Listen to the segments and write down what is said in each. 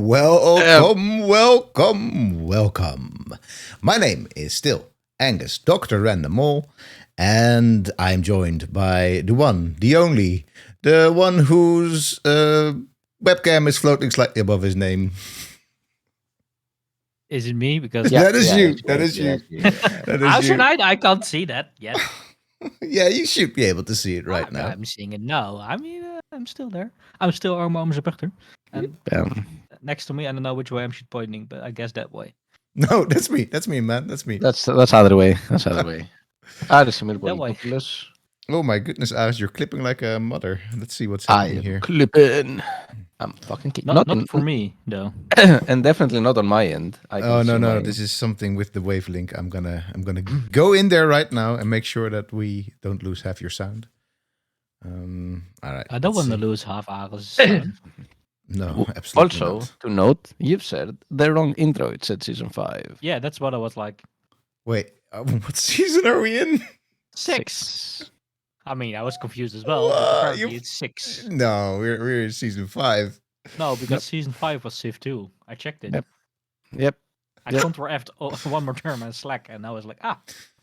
Welcome. My name is still Angus, Dr. Random Mole, and I'm joined by the one, the only, the one whose webcam is floating slightly above his name. Is it me? Because That is you. That is you. How should I can't see that yet. Yeah, you should be able to see it right now. I'm seeing it now. I mean, I'm still there. I'm still Armo Zapachter. And next to me, I don't know which way I'm pointing, but I guess that way. No, that's me. That's me, man. That's me. That's other way. That's other way. That way. Oh my goodness, Aris, you're clipping like a mother. Let's see what's happening here. Clipping. I'm fucking not for me though. And definitely not on my end. No. This is something with the wavelength. I'm gonna go in there right now and make sure that we don't lose half your sound. All right. I don't want to lose half Aris' sound. No, absolutely Also, not. to note, you've said the wrong intro. It said season 5. Yeah, that's what I was like. Wait, what season are we in? 6. I mean, I was confused as well. Apparently it's 6. No, we're in season 5. No, because season 5 was Civ 2. I checked it. Yep. I control-F'd one more term on Slack, and I was like,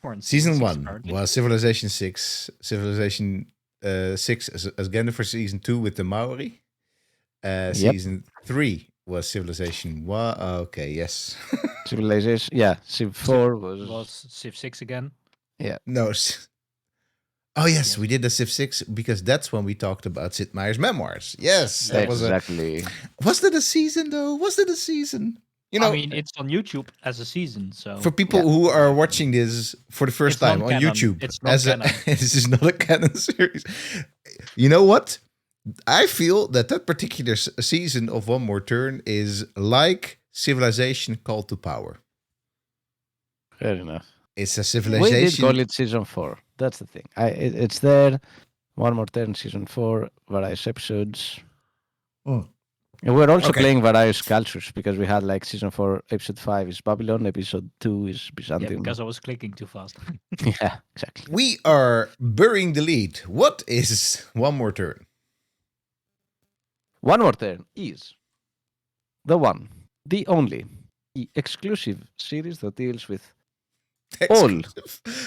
we're in season 1 currently. was Civilization 6. Civilization 6 is again for season 2 with the Maori. Season 3 was Civilization 1. Okay, yes. Civilization, yeah. Civ 4 was Civ 6 again. Yeah. No. Oh, yes, we did the Civ 6 because that's when we talked about Sid Meier's memoirs. Yes, that exactly. Was that a season, though? Was it a season? You know, I mean, it's on YouTube as a season, so... For people who are watching this for the first time on YouTube, this is not a canon series. You know what? I feel that particular season of One More Turn is like Civilization Call to Power. Fair enough. It's a civilization. We did call it season 4. That's the thing. It's there. One More Turn season 4, various episodes. And we're also playing various cultures because we had like season 4, episode 5 is Babylon, episode 2 is Byzantium. Yeah, because I was clicking too fast. Yeah, exactly. We are burying the lead. What is One More Turn? One More Turn is the one, the only, the exclusive series that deals with all.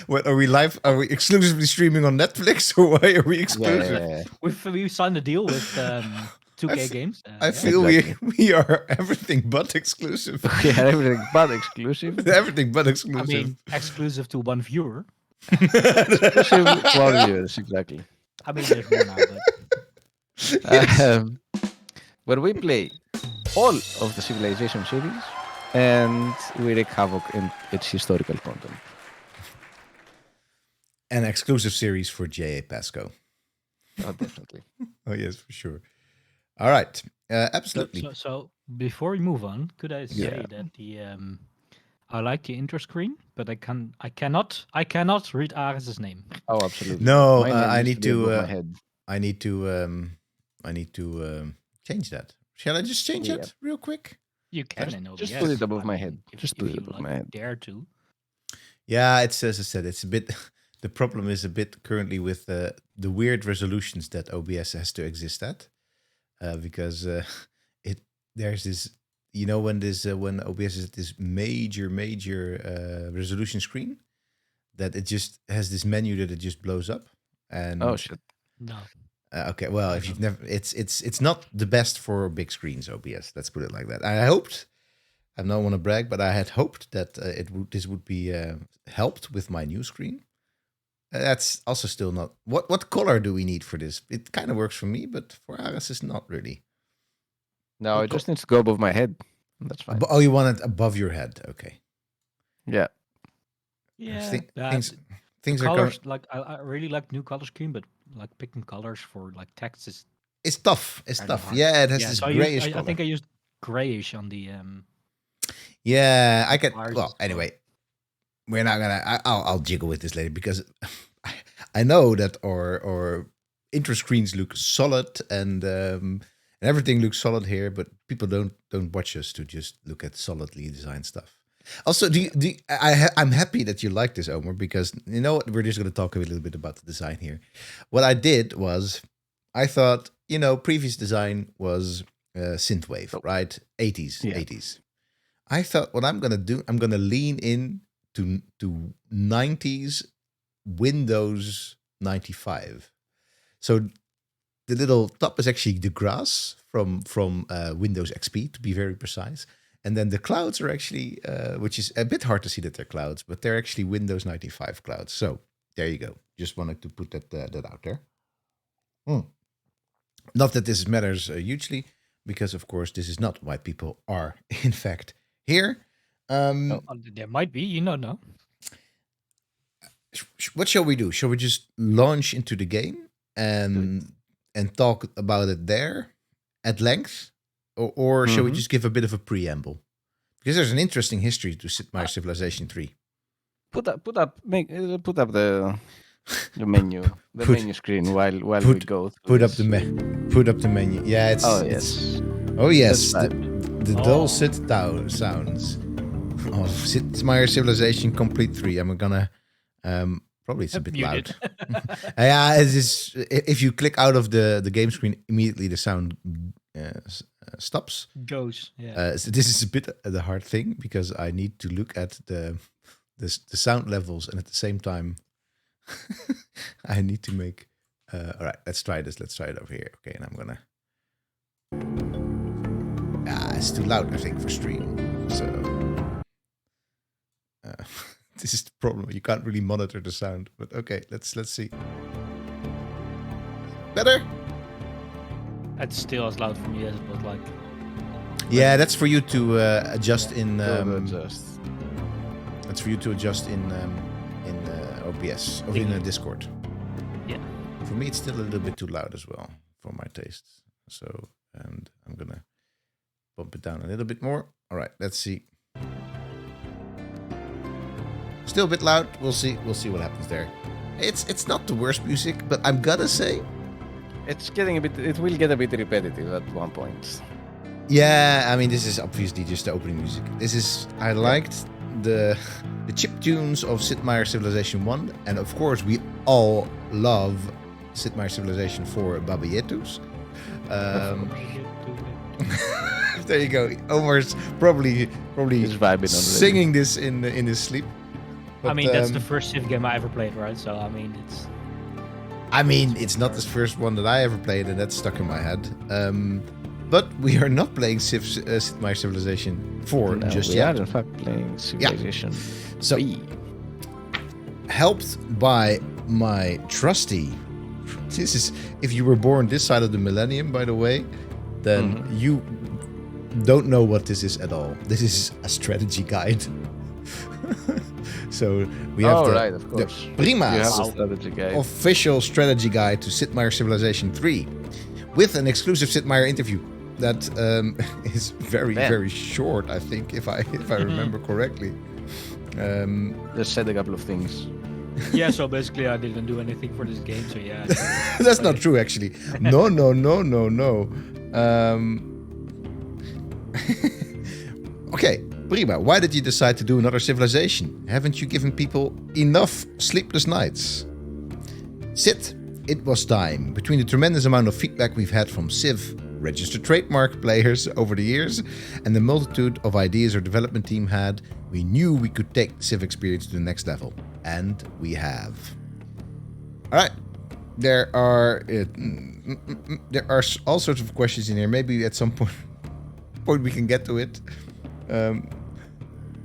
What are we live? Are we exclusively streaming on Netflix, or why are we exclusive? Yeah. We signed a deal with 2K Games. I feel we are everything but exclusive. Yeah, everything but exclusive. Everything but exclusive. I mean, exclusive to one viewer. Exclusive to 1 viewers, exactly. I mean, there's more now, but... Yes. Where we play all of the Civilization series and we wreak havoc in its historical content. An exclusive series for J.A. Pasco. Oh, definitely. Oh, yes, for sure. All right. Absolutely. So before we move on, could I say that the I like the intro screen, but I cannot read Aris' name. Oh, absolutely. No, I need to change that. Shall I just change it real quick? You can in OBS. Just put it above my head. Just put it above my head. Dare to. Yeah, it's as I said, it's a bit. The problem is a bit currently with the weird resolutions that OBS has to exist at, because there's this. You know when OBS is at this major resolution screen, that it just has this menu that it just blows up. And oh shit! No. Okay, well, if you've never, it's not the best for big screens, OBS. Let's put it like that. I hoped, I don't want to brag, but I had hoped that this would be helped with my new screen. That's also still not. What color do we need for this? It kind of works for me, but for Aris, it's not really. No, it just needs to go above my head. That's fine. Oh, you want it above your head? Okay. Yeah. Yeah. Things colors, are like I really like new color scheme, but like picking colors for like text is. It's tough. It's tough. Yeah, it has this grayish color. I think I used grayish on the. Yeah, I can. Well, anyway, we're not gonna. I'll jiggle with this later because I know that our intro screens look solid and everything looks solid here, but people don't watch us to just look at solidly designed stuff. Also, I'm happy that you like this, Omar, because you know what? We're just going to talk a little bit about the design here. What I did was, I thought, previous design was synthwave, Oh. right? 80s, Yeah. 80s. I thought what I'm gonna do, I'm gonna lean in to 90s Windows 95. So the little top is actually the grass from Windows XP, to be very precise. And then the clouds are actually, which is a bit hard to see that they're clouds, but they're actually Windows 95 clouds. So there you go. Just wanted to put that out there. Not that this matters hugely, because of course this is not why people are in fact here. There might be, you don't know. What shall we do? Shall we just launch into the game and talk about it there at length, or shall we just give a bit of a preamble? Because there's an interesting history to Sid Meier's Civilization 3. Put up the menu, menu screen while we go. Put up the menu. Yeah, it's. Oh yes. Yes. That's The dulcet sounds of Sid Meier's Civilization Complete 3. I'm gonna. Probably it's a bit loud. Yeah, it is. If you click out of the game screen, immediately the sound stops. Goes. Yeah. So this is a bit the hard thing, because I need to look at the sound levels, and at the same time, I need to make. All right, let's try this. Let's try it over here. Okay, and I'm gonna. It's too loud, I think, for stream. So. This is the problem. You can't really monitor the sound. But okay, let's see. Better? It's still as loud for me as it was like. Yeah, that's for you to adjust in. adjust. That's for you to adjust in OBS or in Discord. Yeah. For me, it's still a little bit too loud as well for my tastes. So, and I'm gonna bump it down a little bit more. All right, let's see. Still a bit loud. We'll see. We'll see what happens there. It's not the worst music, but I'm gonna say it's getting a bit. It will get a bit repetitive at one point. Yeah, I mean, this is obviously just the opening music. I liked the chip tunes of Sid Meier's Civilization 1, and of course we all love Sid Meier's Civilization 4 Baba Yetus. There you go. Omar's probably singing this in his sleep. But, I mean, that's the first Civ game I ever played, right? So I mean, it's not the first one that I ever played, and that's stuck in my head. But we are not playing Sid Meier's Civilization 4 just yet. We are in fact playing Civilization 3. Helped by my trusty. This is, if you were born this side of the millennium, by the way, then you don't know what this is at all. This is a strategy guide. So we have the Prima's official strategy guide to Sid Meier's Civilization 3 with an exclusive Sid Meier interview that is very short, I think, if I remember correctly. Just said a couple of things. Yeah, so basically I didn't do anything for this game, so yeah. That's not true, actually. No. Okay, Prima, why did you decide to do another Civilization? Haven't you given people enough sleepless nights? Sid, it was time. Between the tremendous amount of feedback we've had from Civ, registered trademark players over the years, and the multitude of ideas our development team had, we knew we could take the Civ experience to the next level. And we have. Alright. There are all sorts of questions in here. Maybe at some point we can get to it.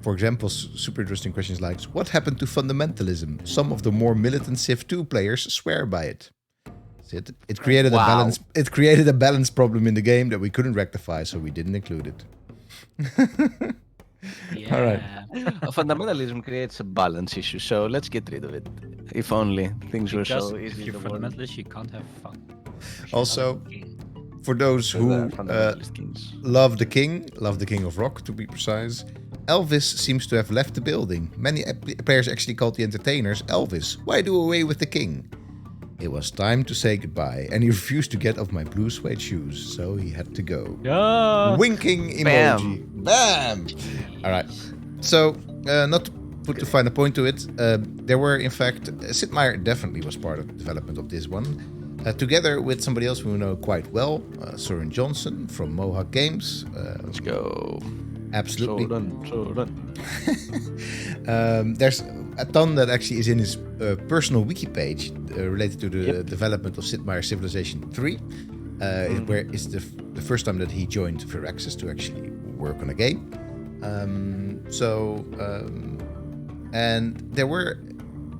For example, super interesting questions like, what happened to fundamentalism? Some of the more militant Civ 2 players swear by it. It created a balance. It created a balance problem in the game that we couldn't rectify, so we didn't include it. Yeah. All right. Fundamentalism creates a balance issue, so let's get rid of it. If only things were so easy. If you're fundamentalist, you can't have fun. Also, for those who love the king of rock, to be precise, Elvis seems to have left the building. Many players actually called the entertainers Elvis. Why do away with the king? It was time to say goodbye, and he refused to get off my blue suede shoes, so he had to go. Yeah. Winking emoji. Bam! Alright. So, not to put too fine a point to it, there were, in fact, Sid Meier definitely was part of the development of this one. together with somebody else we know quite well, Søren Johnson from Mohawk Games. Let's go. Absolutely. Søren. There's a ton that actually is in his personal wiki page related to the development of Sid Meier's Civilization 3, where it's the first time that he joined Firaxis to actually work on a game. And there were,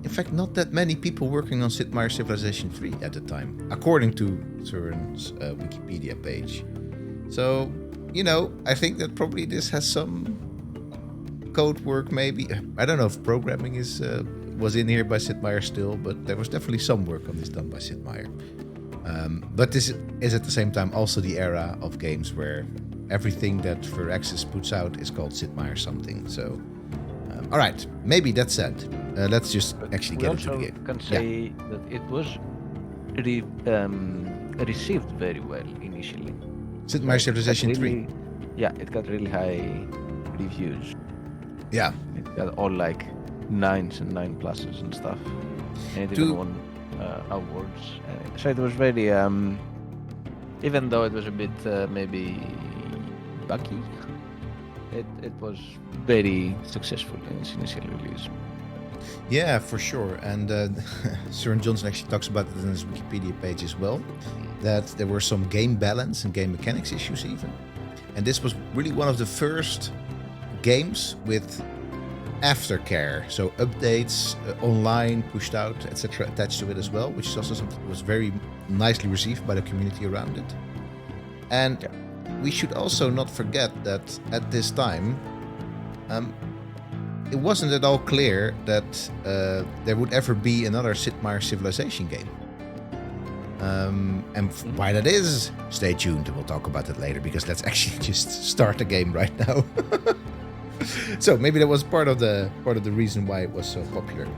in fact, not that many people working on Sid Meier's Civilization 3 at the time, according to Søren's Wikipedia page. So, I think that probably this has some code work, maybe. I don't know if programming was in here by Sid Meier still, but there was definitely some work on this done by Sid Meier. But this is at the same time also the era of games where everything that Firaxis puts out is called Sid Meier something. So, all right, maybe that said, let's just actually get into the game. We also can say that it was received very well initially. Sid Meier's Civilization 3. Yeah, it got really high reviews. Yeah. It got all like 9s and 9+ and stuff. And it even won awards. So it was very, even though it was a bit maybe buggy, it was very successful in its initial release. Yeah, for sure. And Søren Johnson actually talks about it in his Wikipedia page as well, that there were some game balance and game mechanics issues even. And this was really one of the first games with aftercare, so updates online pushed out, etc., attached to it as well, which is also something that was very nicely received by the community around it. And we should also not forget that at this time, it wasn't at all clear that there would ever be another Sid Meier's Civilization game. And why that is, stay tuned. We'll talk about it later, because let's actually just start the game right now. So maybe that was part of the reason why it was so popular.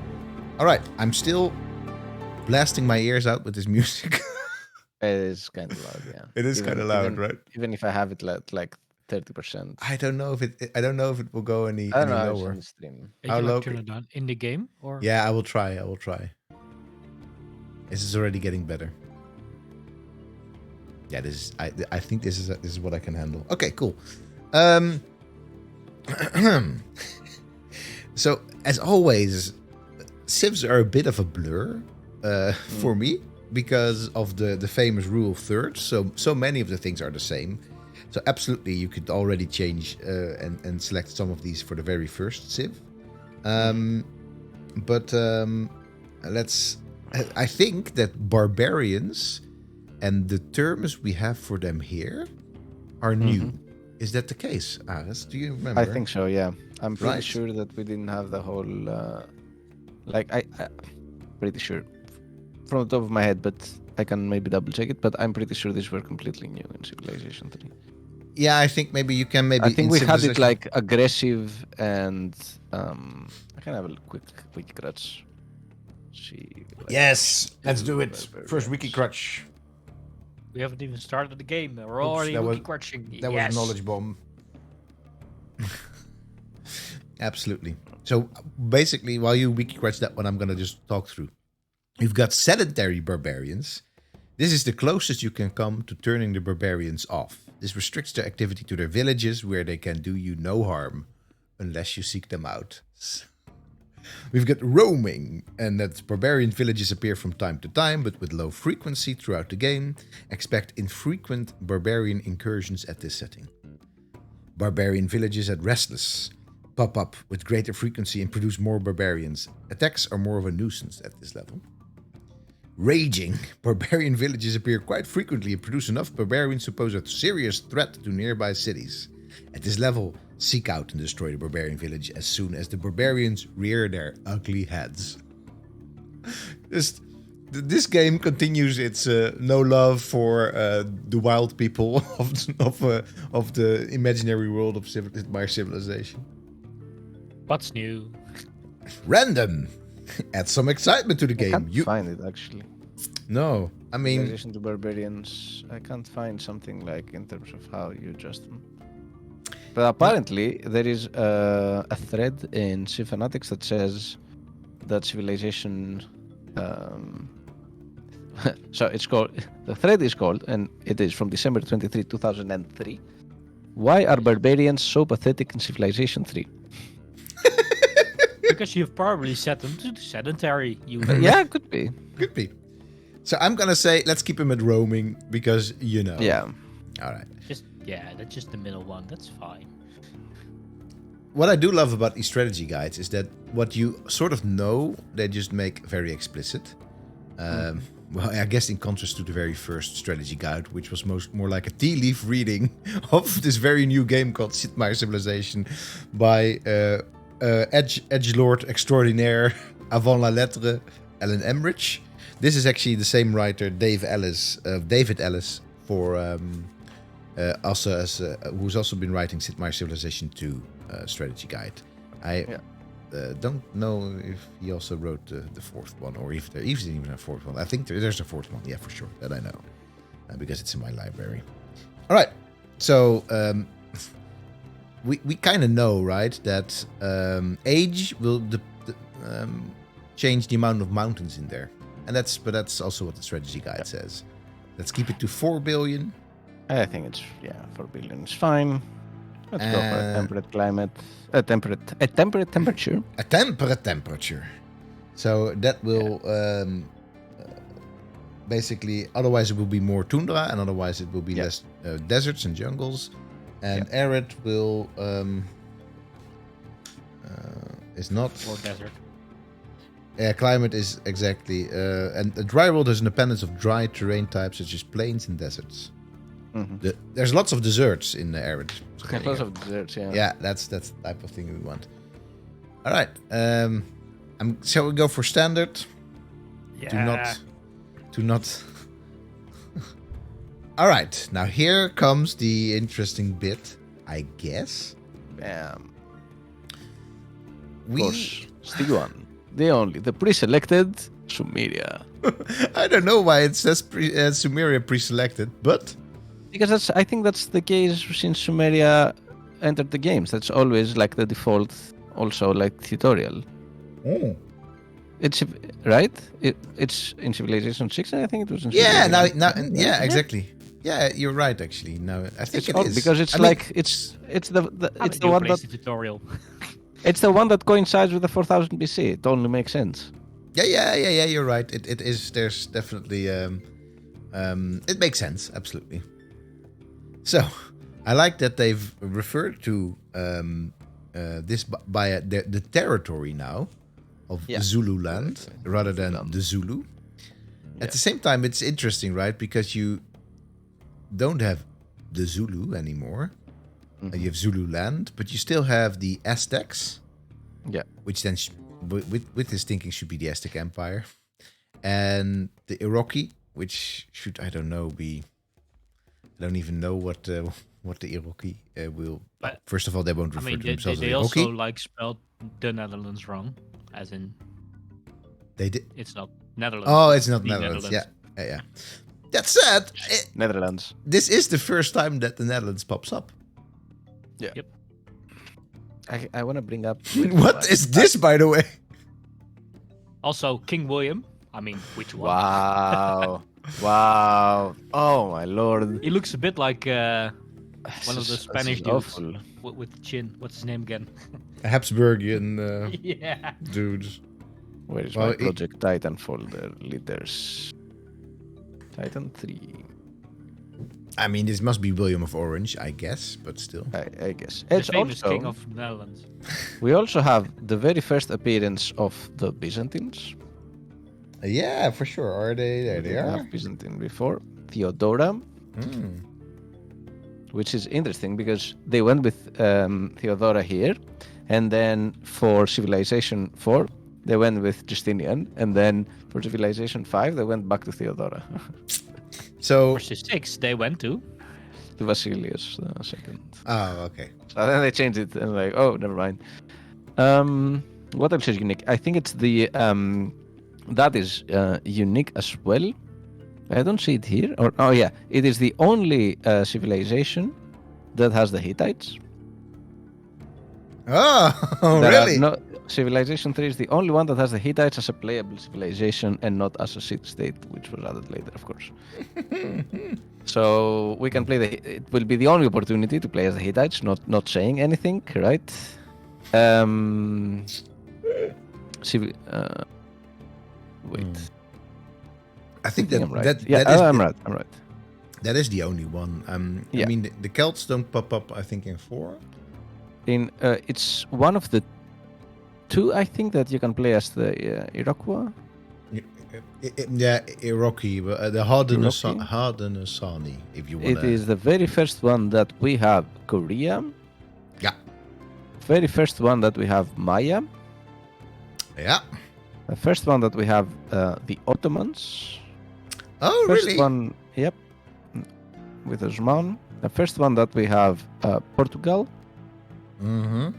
All right, I'm still blasting my ears out with this music. It is kind of loud, yeah. It is kind of loud, right? Even if I have it like 30%. I don't know if it will go any I don't know lower. On the stream. How low? Turn it down in the game, or? Yeah, I will try. This is already getting better. Yeah, this is. I think this is what I can handle. Okay, cool. So as always, civs are a bit of a blur for me because of the famous rule of thirds. So many of the things are the same. So absolutely, you could already change and select some of these for the very first civ. But I think that barbarians and the terms we have for them here are new. Is that the case, Ares? Do you remember? I think so, yeah. I'm pretty Right. sure that we didn't have the whole... I pretty sure. From the top of my head, but I can maybe double check it. But I'm pretty sure these were completely new in Civilization 3. Yeah, I think maybe you can I think we had it Civilization- like aggressive and... I can have a quick crutch. See. Yes, let's do it. Barbarians. First wiki crutch. We haven't even started the game. We're Oops, already that was- wiki crutching. That was a knowledge bomb. Absolutely. So basically, while you wiki crutch that one, I'm gonna just talk through. You've got sedentary barbarians. This is the closest you can come to turning the barbarians off. This restricts their activity to their villages, where they can do you no harm unless you seek them out. We've got roaming, and that barbarian villages appear from time to time, but with low frequency throughout the game. Expect infrequent barbarian incursions at this setting. Barbarian villages at Restless pop up with greater frequency and produce more barbarians. Attacks are more of a nuisance at this level. Raging, barbarian villages appear quite frequently and produce enough barbarians to pose a serious threat to nearby cities. At this level, seek out and destroy the barbarian village as soon as the barbarians rear their ugly heads. This game continues its no love for the wild people of the imaginary world of my civilization. What's new? Random. Add some excitement to the I game. can't find it actually. No, I mean, In addition to barbarians, I can't find something like in terms of how you adjust them. But apparently, there is a thread in Civ Fanatics that says that Civilization. So it's called, the thread is called, and it is from December 23, 2003. Why are barbarians so pathetic in Civilization 3? Because you've probably set them to sedentary. Yeah, could be. Could be. So I'm gonna say let's keep him at roaming because you know. Yeah. All right. That's just the middle one. That's fine. What I do love about these strategy guides is that what you sort of know, they just make very explicit. Well, I guess in contrast to the very first strategy guide, which was more like a tea leaf reading of this very new game called Sid Meier's Civilization by edgelord extraordinaire avant la lettre Alan Emrich. This is actually the same writer, David Ellis, for who's also been writing Sid Meier's Civilization 2 strategy guide. I don't know if he also wrote the fourth one, or if there is even a fourth one. I think there's a fourth one, yeah, for sure, that I know, because it's in my library. All right, so we kind of know, right, that age will change the amount of mountains in there, and that's also what the strategy guide says. Let's keep it to 4 billion. I think it's 4 billion is fine. Let's go for a temperate climate, a temperate temperature. A temperate temperature. So that will basically, otherwise it will be more tundra, and otherwise it will be less deserts and jungles, and arid will is not More desert. Climate is exactly, and the dry world has an abundance of dry terrain types such as plains and deserts. Mm-hmm. There's lots of deserts in the arid. So Lots of deserts, yeah, that's the type of thing we want. All right, shall we go for standard? Yeah. Do not. All right, now here comes the interesting bit, I guess. Of course, Stiwan, the pre-selected Sumeria. I don't know why it says Sumeria pre-selected, but Because I think that's the case since Sumeria entered the games. That's always like the default, also like tutorial. oh. It's right. It's in Civilization 6, and I think it was in. Yeah, Civilization yeah, exactly. Yeah, you're right. Actually, no, I think It's it odd is because it's it's the one that tutorial. it's the one that coincides with the 4000 BC. It only makes sense. Yeah. You're right. It is. There's definitely. It makes sense. Absolutely. So, I like that they've referred to this by the territory now of Zululand rather than the Zulu. At the same time, it's interesting, right? Because you don't have the Zulu anymore. You have Zululand, but you still have the Aztecs. Yeah. Which then, with his thinking, should be the Aztec Empire. And the Iroquois, which should, I don't know, be... I don't even know what the Iroquois will... But, first of all, they won't refer to themselves they as Iroquois. also like spelled the Netherlands wrong, as in... They did... It's not Netherlands. Oh, it's not Netherlands. Yeah. That said, Netherlands. This is the first time that the Netherlands pops up. Yeah. Yep. I want to bring up... What is this, by the way? Also, King William. I mean, which one? Wow. Wow. Oh, my lord. He looks a bit like one of the Spanish dudes awful. with the chin. What's his name again? Habsburgian Yeah. dudes. Where is my Project Titan folder? Leaders. Titan 3. I mean, this must be William of Orange, I guess, but still. I guess. The It's famous also, king of the Netherlands. we also have the very first appearance of the Byzantines. Yeah, for sure. Are they? There they We are. have Byzantine before. Theodora, which is interesting because they went with Theodora here, and then for Civilization 4, they went with Justinian, and then for Civilization 5, they went back to Theodora. So... For Civ 6, they went to... To Vasilius second. Oh, okay. So then they changed it, and like, oh, never mind. What else is unique? I think it's the... that is unique as well. I don't see it here. Oh yeah, it is the only civilization that has the Hittites. Oh, There really? are no, Civilization 3 is the only one that has the Hittites as a playable civilization and not as a city-state, which was added later, of course. So we can play it will be the only opportunity to play as the Hittites, not saying anything, right? Wait. I think I'm right. that Yeah, that is I'm right. that is the only one. Yeah. I mean, the Celts don't pop up. I think in 4. It's one of the 2, I think, that you can play as the Iroquois. Yeah, Iraqi, but the Haudenosaunee, if you want. It is the very first one that we have Korea. Yeah. Very first one that we have Maya. Yeah. The first one that we have the Ottomans. Oh, First really? one, yep, with Osman. The first one that we have Portugal. Mm-hmm.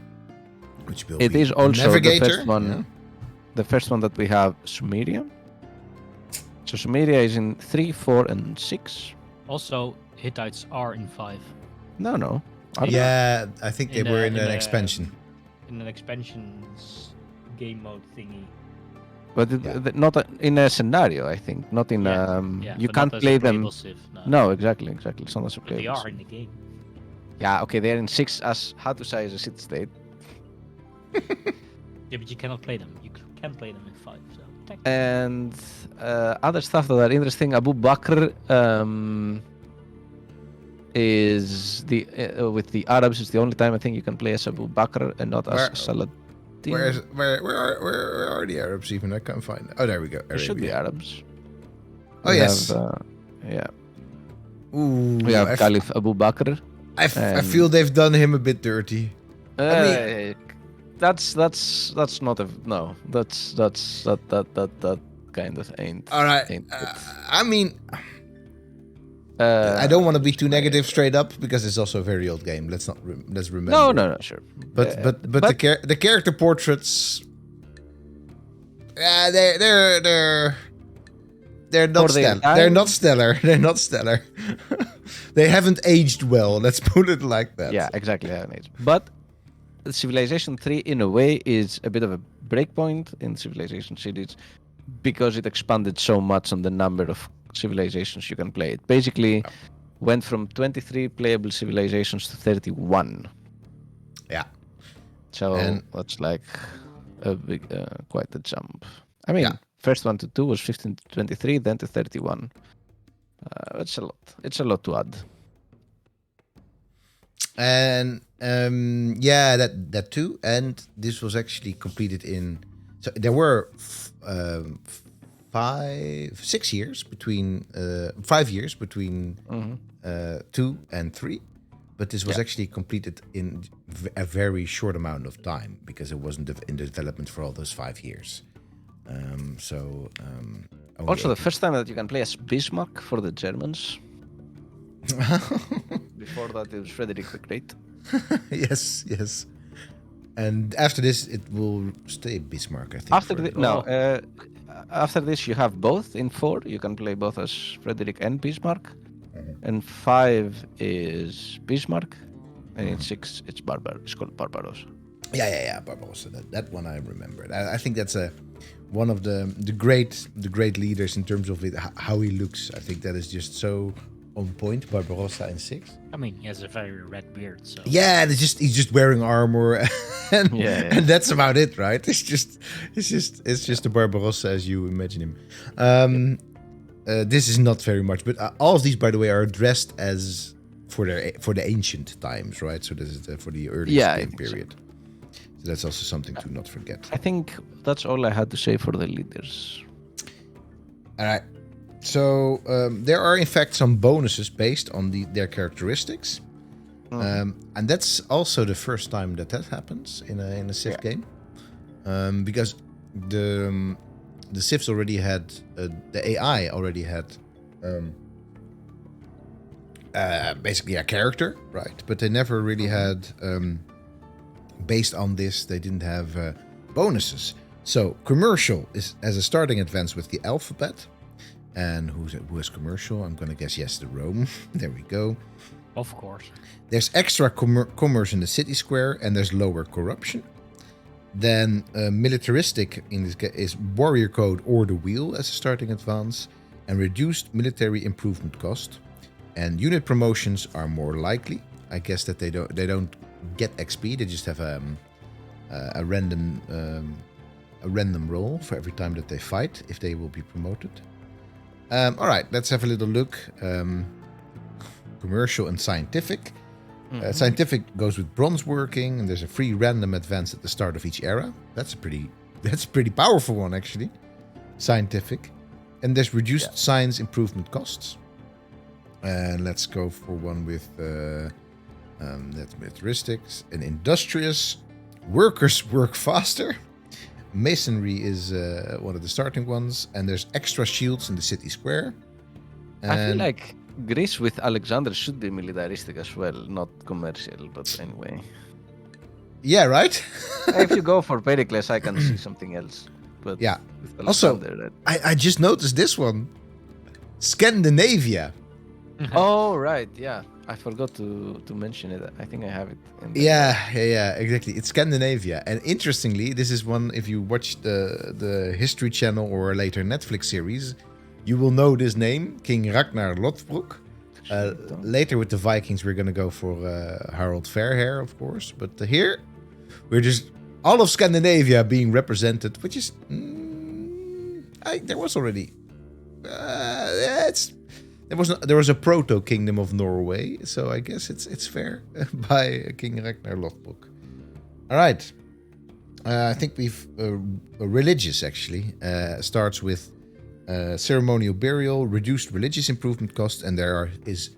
Which will It be is also Navigator. the first one. Yeah. The first one that we have Sumeria. So Sumeria is in 3, 4, and 6. Also, Hittites are in 5. No. Are they? Yeah, I think they were in an a, expansion. In an expansions game mode thingy. But not in a scenario, I think. Not in. You but can't not as play a them. playable Civ, no. No, exactly. It's not as a But they playable. are in the game. Yeah, okay, they're in 6 as how to say as a city state. Yeah, but you cannot play them. You can play them in 5. So And other stuff that are interesting. Abu Bakr is the with the Arabs. It's the only time I think you can play as Abu Bakr and not as Saladin. Where are the Arabs even? I can't find it. Oh, there we go. There should be Arabs. Oh, yes. Yeah. Ooh, We have Caliph Abu Bakr. I feel they've done him a bit dirty. That's not a no. That kind of ain't. All right. Ain't I mean, I don't want to be too negative straight up because it's also a very old game. Let's remember. No, sure. But the character portraits, they're not stellar. They're not stellar. They're not stellar. They haven't aged well. Let's put it like that. Yeah, exactly. They haven't aged. But Civilization 3, in a way, is a bit of a breakpoint in Civilization series because it expanded so much on the number of civilizations you can play. It basically went from 23 playable civilizations to 31. Yeah. So that's like a big, quite a jump. I mean, first one to 2 was 15 to 23, then to 31. It's a lot. It's a lot to add. And that too. And this was actually completed in. So there were 5 years between 5 years between 2 and 3, but this was actually completed in a very short amount of time because it wasn't in development for all those 5 years. Also, the first time that you can play as Bismarck for the Germans. Before that, it was Frederick the Great. yes. And after this, it will stay Bismarck, I think. After this, you have both in 4. You can play both as Frederick and Bismarck. And 5 is Bismarck. And in 6, it's called Barbarossa. Yeah, Barbarossa. That one I remember. I think that's one of the great leaders in terms of how he looks. I think that is just so on point. Barbarossa in 6. I mean, he has a very red beard. So yeah, and he's just wearing armor, and that's about it, right? It's just the Barbarossa as you imagine him. This is not very much, but all of these, by the way, are dressed as for the ancient times, right? So this is for the early game period. So that's also something to not forget. I think that's all I had to say for the leaders. All right. So there are in fact some bonuses based on their characteristics, and that's also the first time that happens in a Civ game, because the Civs already had the AI already had basically a character, right? But they never really had based on this. They didn't have bonuses. So commercial is as a starting advance with the alphabet. And who is commercial? I'm gonna guess yes, the Rome. There we go. Of course. There's extra commerce in the city square, and there's lower corruption. Then militaristic in this case is warrior code or the wheel as a starting advance, and reduced military improvement cost. And unit promotions are more likely. I guess that they don't get XP. They just have a random roll for every time that they fight if they will be promoted. All right, let's have a little look. Commercial and scientific. Scientific goes with bronze working, and there's a free random advance at the start of each era. That's a pretty powerful one, actually. Scientific. And there's reduced science improvement costs. And let's go for one with that's militaristics and industrious. Workers work faster. Masonry is one of the starting ones, and there's extra shields in the city square. And I feel like Greece with Alexander should be militaristic as well, not commercial, but anyway. yeah, right. If you go for Pericles, I can see something else. But Yeah. with Also, Alexander, I just noticed this one. Scandinavia. oh right, yeah. I forgot to mention it. I think I have it. In the... Yeah, exactly. It's Scandinavia, and interestingly, this is one. If you watch the History Channel or later Netflix series, you will know this name, King Ragnar Lothbrok. Later with the Vikings, we're gonna go for Harald Fairhair, of course. But here, we're just all of Scandinavia being represented, which is there was already. There was a proto kingdom of Norway, so I guess it's fair by King Ragnar Lothbrok. All right, I think we've religious actually starts with ceremonial burial, reduced religious improvement cost, and is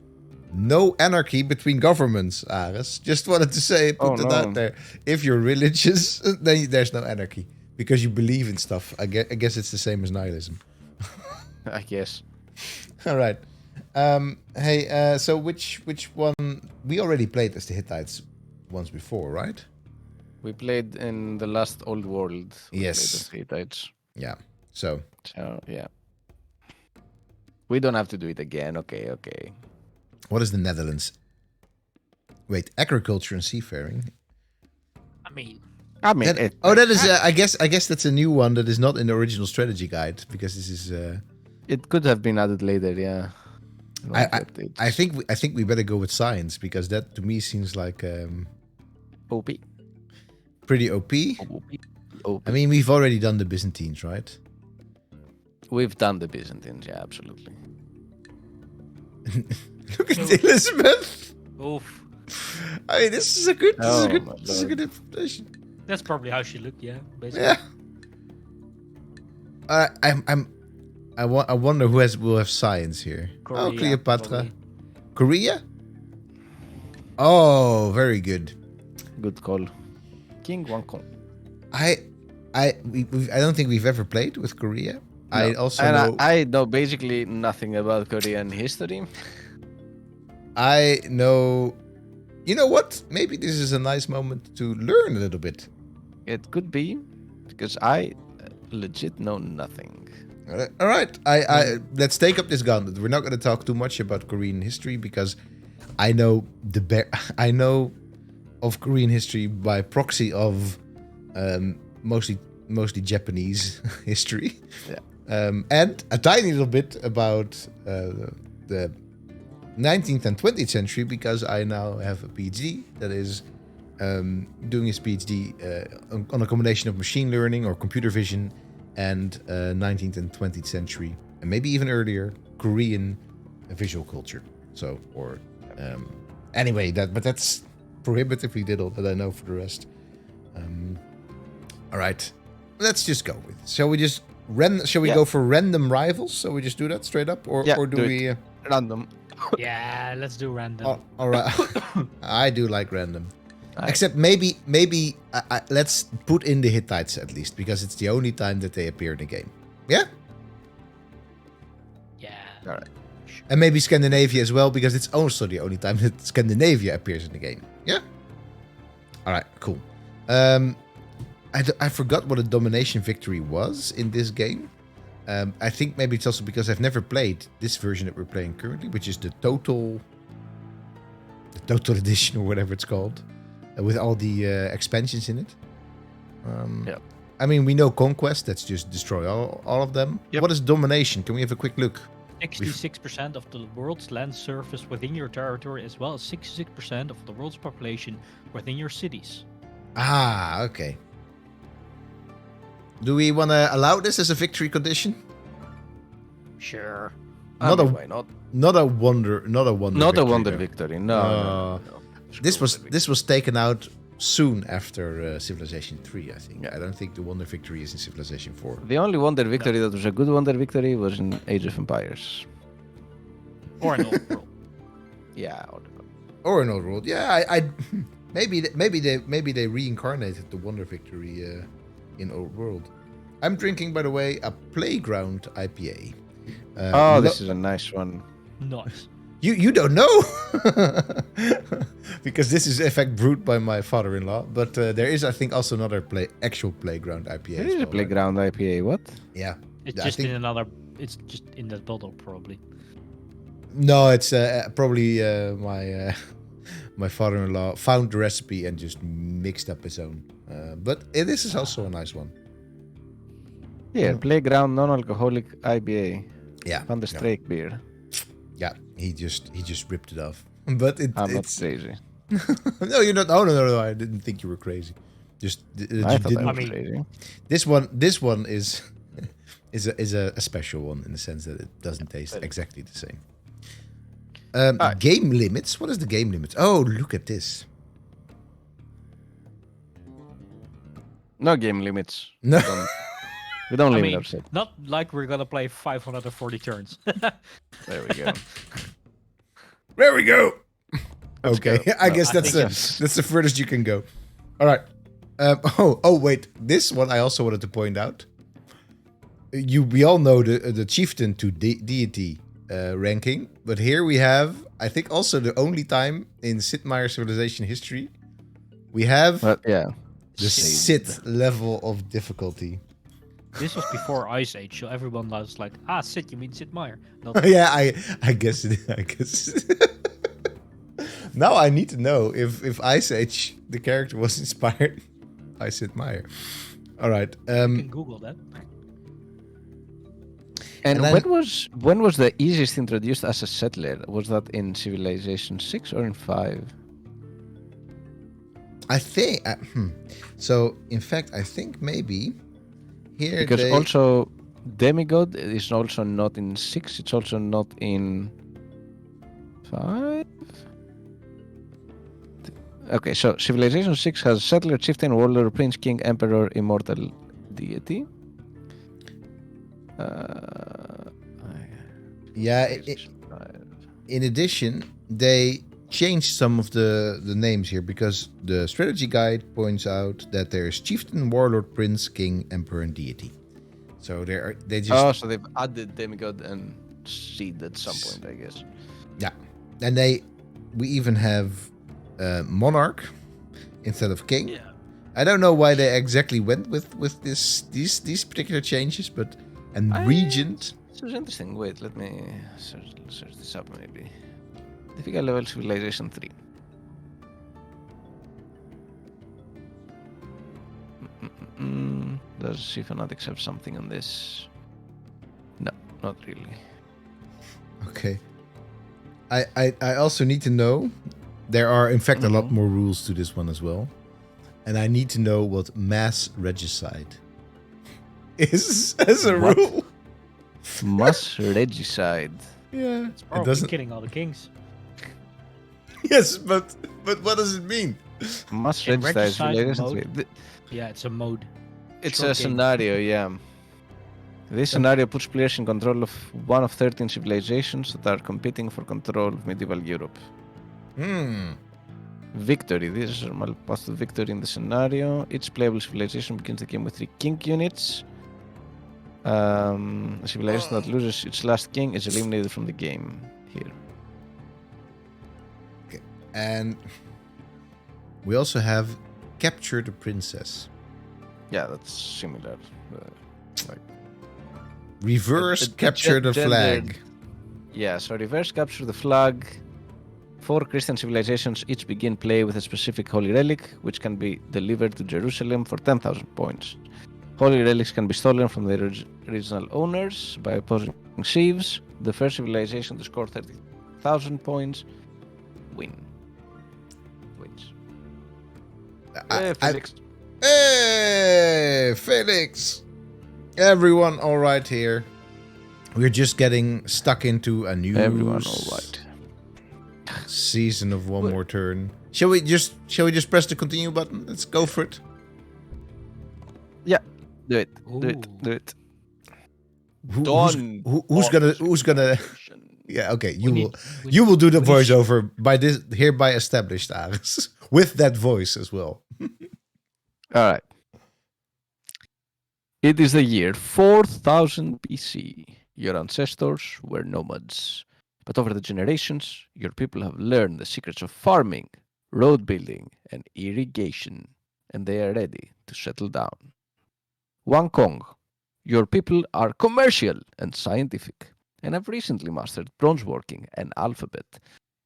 no anarchy between governments. Ares, just wanted to say, put it out there. If you're religious, then there's no anarchy because you believe in stuff. I guess it's the same as nihilism. I guess. All right. Hey, so which one? We already played as the Hittites once before, right? We played in the last Old World. Yes. Hittites. Yeah. So Yeah. We don't have to do it again. Okay. what is the Netherlands? Wait, agriculture and seafaring. I mean, That is. I guess that's a new one that is not in the original strategy guide because this is. it could have been added later. Yeah. I think we better go with science because that to me seems like OP. pretty OP. OP. I mean, we've already done the Byzantines, right? We've done the Byzantines. Yeah, absolutely. Look at Elizabeth. oof. I mean, this is a good information. That's probably how she looked, yeah, basically. Yeah. I wonder who will have science here. Korea, Cleopatra. probably. Korea? Oh, very good. Good call. King Wangkong. I don't think we've ever played with Korea. No. I also and know I know basically nothing about Korean history. I know. You know what? Maybe this is a nice moment to learn a little bit. It could be because I legit know nothing. All right. Let's take up this gauntlet. We're not going to talk too much about Korean history because I know I know of Korean history by proxy of mostly Japanese history. Yeah. And a tiny little bit about the 19th and 20th century because I now have a PhD that is doing his PhD on a combination of machine learning or computer vision and 19th and 20th century and maybe even earlier Korean visual culture. So, or anyway, that's prohibitively little that I know for the rest. All right, let's just go with. Shall we just Shall we go for random rivals? So we just do that straight up, or do we random? Yeah, let's do random. All right. I do like random. Except maybe let's put in the Hittites at least because it's the only time that they appear in the game. Yeah. Yeah. All right. And maybe Scandinavia as well because it's also the only time that Scandinavia appears in the game. Yeah. All right. Cool. I forgot what a domination victory was in this game. I think maybe it's also because I've never played this version that we're playing currently, which is the total Total Edition or whatever it's called, with all the expansions in it. Yeah. I mean, we know Conquest. That's just destroy all of them. Yep. What is Domination? Can we have a quick look? 66% of the world's land surface within your territory, as well as 66% of the world's population within your cities. Ah, okay. Do we want to allow this as a victory condition? Sure. Why not? Not a wonder. Not a wonder. Not victory, a wonder though. victory. No. This was taken out soon after Civilization 3, I think. Yeah. I don't think the wonder victory is in Civilization 4. The only wonder victory that was a good wonder victory was in Age of Empires. Or an old world. Yeah. Or in Old World. Yeah, I maybe they reincarnated the wonder victory in Old World. I'm drinking, by the way, a Playground IPA. This is a nice one. Nice. You don't know because this is in fact brewed by my father-in-law. But there is, I think, also another actual Playground IPA. There as is a well, right? Playground IPA. What? Yeah, It's I just think- in another. It's just in that bottle, probably. No, it's probably my father-in-law found the recipe and just mixed up his own. But this is also a nice one. Yeah, Playground non-alcoholic IPA. Yeah, Van der Streek beer. yeah. He just ripped it off. But I'm not it's crazy. no, you're not. Oh no, I didn't think you were crazy. Just I thought I didn't. was mean- crazy. This one is a special one in the sense that it doesn't taste exactly the same. Game limits. What is the game limits? Oh, look at this. No game limits. No. We don't I limit mean, ourselves. not like we're gonna play 540 turns. There we go. There we go. Okay, go. I No, guess I that's think that's the furthest you can go. All right. Wait. This one I also wanted to point out. We all know the chieftain to deity ranking, but here we have, I think, also the only time in Sid Meier Civilization history we have But yeah. the Sith level of difficulty. This was before Ice Age, so everyone was like, Sid, you mean Sid Meier. Yeah, I guess it. I guess. Now I need to know if Ice Age the character was inspired by Sid Meier. All right. You can Google that. And then- when was the easiest introduced as a settler? Was that in Civilization 6 or in 5? I think. So in fact, I think maybe here Because they. also Demigod is also not in 6. It's also not in 5. Okay, so Civilization 6 has settler, chieftain, warlord, prince, king, emperor, immortal deity. Yeah. In addition, they changed some of the names here because the strategy guide points out that there's chieftain, warlord, prince, king, emperor, and deity. So they just so they've added demigod and seed at some point, I guess. and we even have monarch instead of king. Yeah. I don't know why they exactly went with these particular changes, but regent. This is interesting. Wait, let me search this up maybe. Difficult level Civilization 3. Does Sea Fanatics have something on this? No, not really. Okay. I also need to know. There are in fact a lot more rules to this one as well, and I need to know what mass regicide is as a What? rule. Mass regicide. Yeah, It's probably killing all the kings. Yes, but what does it mean? Mass In regicide is regicide Civilization mode? 3. Yeah, it's a mode. It's Short a game. scenario, yeah. This scenario puts players in control of one of 13 civilizations that are competing for control of medieval Europe. Victory. This is a normal path to victory in the scenario. Each playable civilization begins the game with 3 king units. A civilization that loses its last king is eliminated from the game here. And we also have capture the princess. Yeah, that's similar. Reverse The capture the gendered- flag. Yeah, so reverse capture the flag 4 Christian civilizations each begin play with a specific holy relic, which can be delivered to Jerusalem for 10,000 points. Holy relics can be stolen from their original owners by opposing Civs. The first civilization to score 30,000 points wins. Felix. Hey, Felix! Everyone all right here? We're just getting stuck into a new Everyone all right. season of One More Turn. Shall we just press the continue button? Let's go for it. Yeah, do it. Who's gonna? Yeah, okay. You will do the we need- voiceover by this hereby established, Aris, with that voice as well. All right. It is the year 4000 BC. Your ancestors were nomads. But over the generations, your people have learned the secrets of farming, road building, and irrigation, and they are ready to settle down. Wangkong, your people are commercial and scientific, and have recently mastered bronze working and alphabet.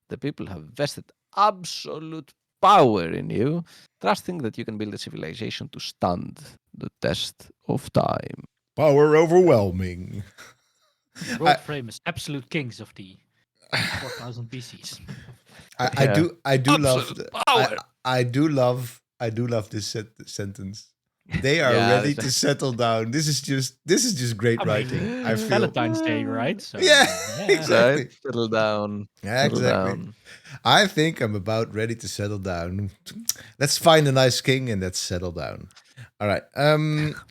The people have vested absolute power in you, trusting that you can build a civilization to stand the test of time. Power overwhelming. World famous absolute kings of the 4000 BCs. I do love Absolute power. I do love this sentence. They are Yeah, ready that's- to settle down. This is just great I mean, writing. I feel. Valentine's Day, right? So, Yeah, exactly. Right? Settle down. Yeah, Settle exactly. down. I think I'm about ready to settle down. Let's find a nice king and let's settle down. All right.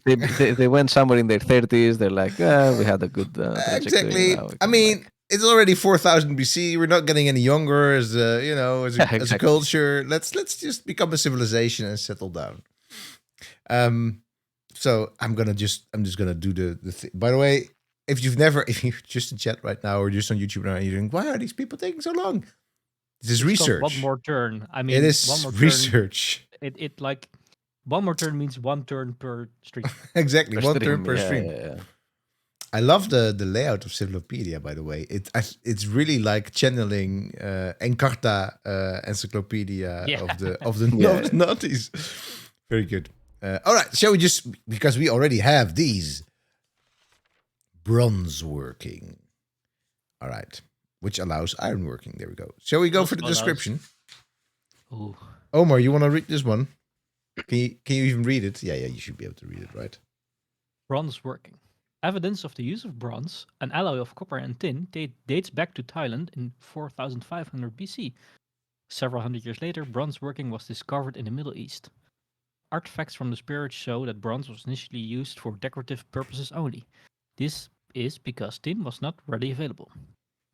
They went somewhere in their 30s. They're like, we had a good trajectory. Exactly. Now we I can, mean, like- it's already 4000 BC. We're not getting any younger as a, as a, Yeah, as a exactly. culture. Let's just become a civilization and settle down. So I'm just gonna do the thing. By the way, if you're just in chat right now or just on YouTube now, and you're doing, why are these people taking so long? This is it's called research. One more turn. I mean, It is one more research. Turn, it like one more turn means one turn per stream. Exactly. per One stream, turn per yeah, stream. yeah. I love the layout of Civilopedia, by the way. It's really like channeling Encarta encyclopedia Yeah. of the Yeah. naughties. Very good. All right, shall we just, because we already have these, bronze working. All right, which allows iron working. There we go. Shall we go Also for the allows- description? Ooh. Omar, you want to read this one? Can you even read it? Yeah, you should be able to read it, right? Bronze working. Evidence of the use of bronze, an alloy of copper and tin, dates back to Thailand in 4500 BC. Several hundred years later, bronze working was discovered in the Middle East. Artifacts from the period show that bronze was initially used for decorative purposes only. This is because tin was not readily available.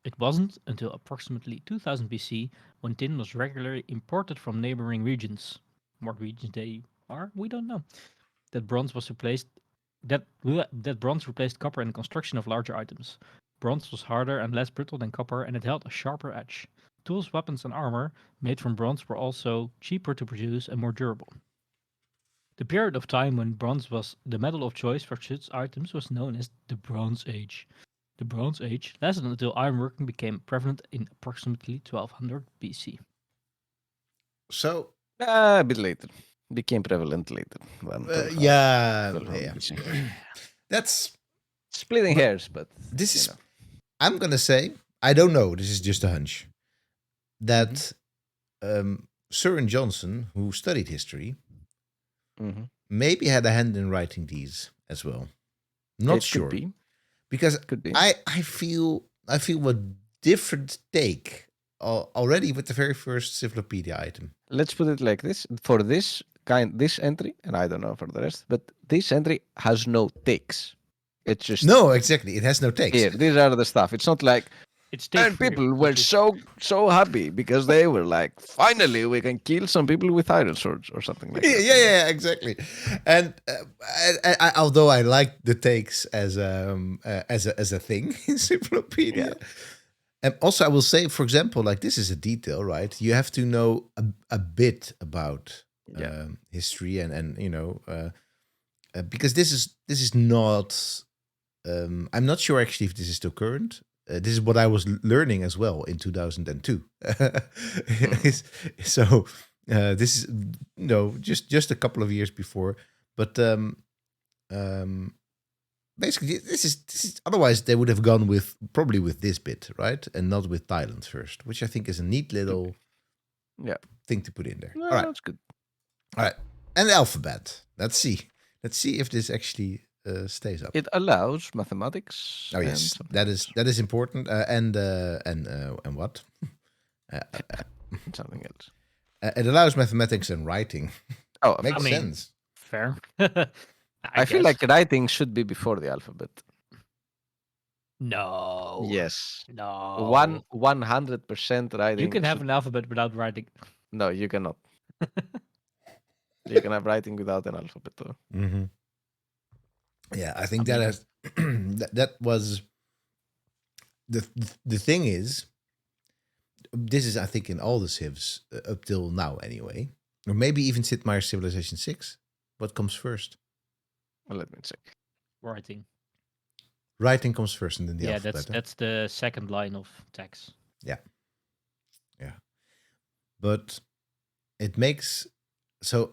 It wasn't until approximately 2000 BC when tin was regularly imported from neighboring regions. What regions they are, we don't know. That bronze replaced copper in the construction of larger items. Bronze was harder and less brittle than copper, and it held a sharper edge. Tools, weapons, and armor made from bronze were also cheaper to produce and more durable. The period of time when bronze was the metal of choice for such items was known as the Bronze Age. The Bronze Age lasted until ironworking became prevalent in approximately 1200 BC. So, A bit later. Became prevalent later. Than yeah. 1200 BC. That's, Splitting hairs, but this you is, know. I'm going to say, I don't know, this is just a hunch, that Søren Johnson, who studied history, Mhm. maybe had a hand in writing these as well. Not It sure. Could be. Because Could be. I feel a different take already with the very first Civilopedia item. Let's put it like this. For this entry, and I don't know for the rest, but this entry has no takes. It's just No, exactly. It has no takes. here. These are the stuff. It's not like It's and people were so happy because they were like, finally we can kill some people with iron swords or something like that. Yeah, exactly. And although I like the takes as a thing in Civilopedia, and also I will say, for example, like this is a detail, right? You have to know a bit about history and because this is not. I'm not sure actually if this is still current. this is what I was learning as well in 2002. So this is just a couple of years before, but basically this is otherwise they would have gone probably with this bit, right, and not with Thailand first, which I think is a neat little thing to put in there. No, All right, that's good. all right, and the alphabet. Let's see if this actually stays up. It allows mathematics. Oh yes, that is important. And what? Something else. It allows mathematics and writing. Oh, Makes sense. Fair. I feel like writing should be before the alphabet. No. Yes. No. 100% writing. You can have an alphabet without writing. No, you cannot. You can have writing without an alphabet, though. Mm-hmm. Yeah, I think that has that was the thing is. This is, I think, in all the civs up till now, anyway, or maybe even Sid Meier's Civilization 6. What comes first? Well, let me check. Writing. Writing comes first, and then the alphabet. That's the second line of text. Yeah. But it makes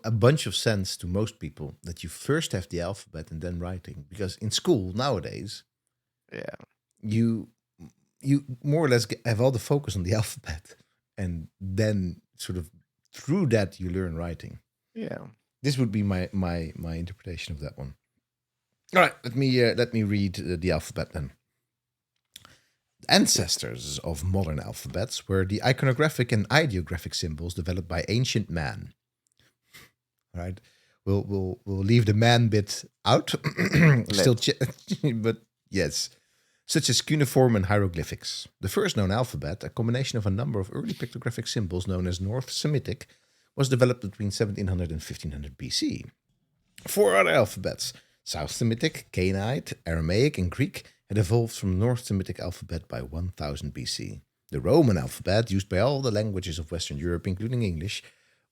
a bunch of sense to most people that you first have the alphabet and then writing, because in school nowadays, you more or less have all the focus on the alphabet, and then sort of through that you learn writing. Yeah, this would be my interpretation of that one. All right, let me read the alphabet then. Ancestors of modern alphabets were the iconographic and ideographic symbols developed by ancient man. All right, we'll leave the man bit out. But yes. Such as cuneiform and hieroglyphics. The first known alphabet, a combination of a number of early pictographic symbols known as North Semitic, was developed between 1700 and 1500 BC. 4 other alphabets, South Semitic, Canaanite, Aramaic, and Greek, had evolved from the North Semitic alphabet by 1000 BC. The Roman alphabet, used by all the languages of Western Europe, including English,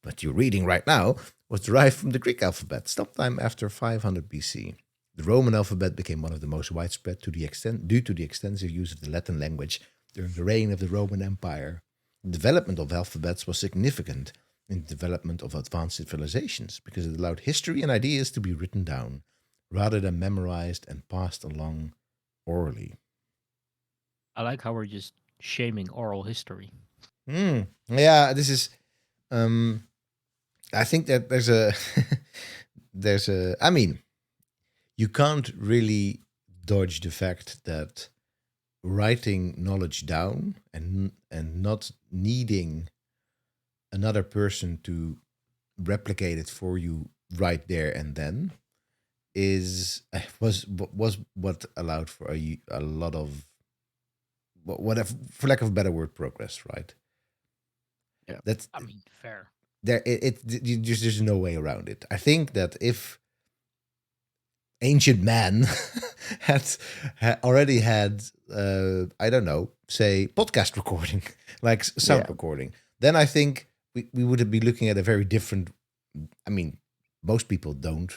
but you're reading right now, was derived from the Greek alphabet, sometime after 500 BC. The Roman alphabet became one of the most widespread due to the extensive use of the Latin language during the reign of the Roman Empire. The development of alphabets was significant in the development of advanced civilizations because it allowed history and ideas to be written down, rather than memorized and passed along orally. I like how we're just shaming oral history. Yeah, this is... I think that there's a... I mean... You can't really dodge the fact that writing knowledge down and not needing another person to replicate it for you right there and then was what allowed for a lot of whatever, for lack of a better word, progress, right? Yeah, that's fair. There's no way around it. I think that if ancient man already had I don't know, say podcast recording, like sound recording, then I think we would be looking at a very different. I mean, most people don't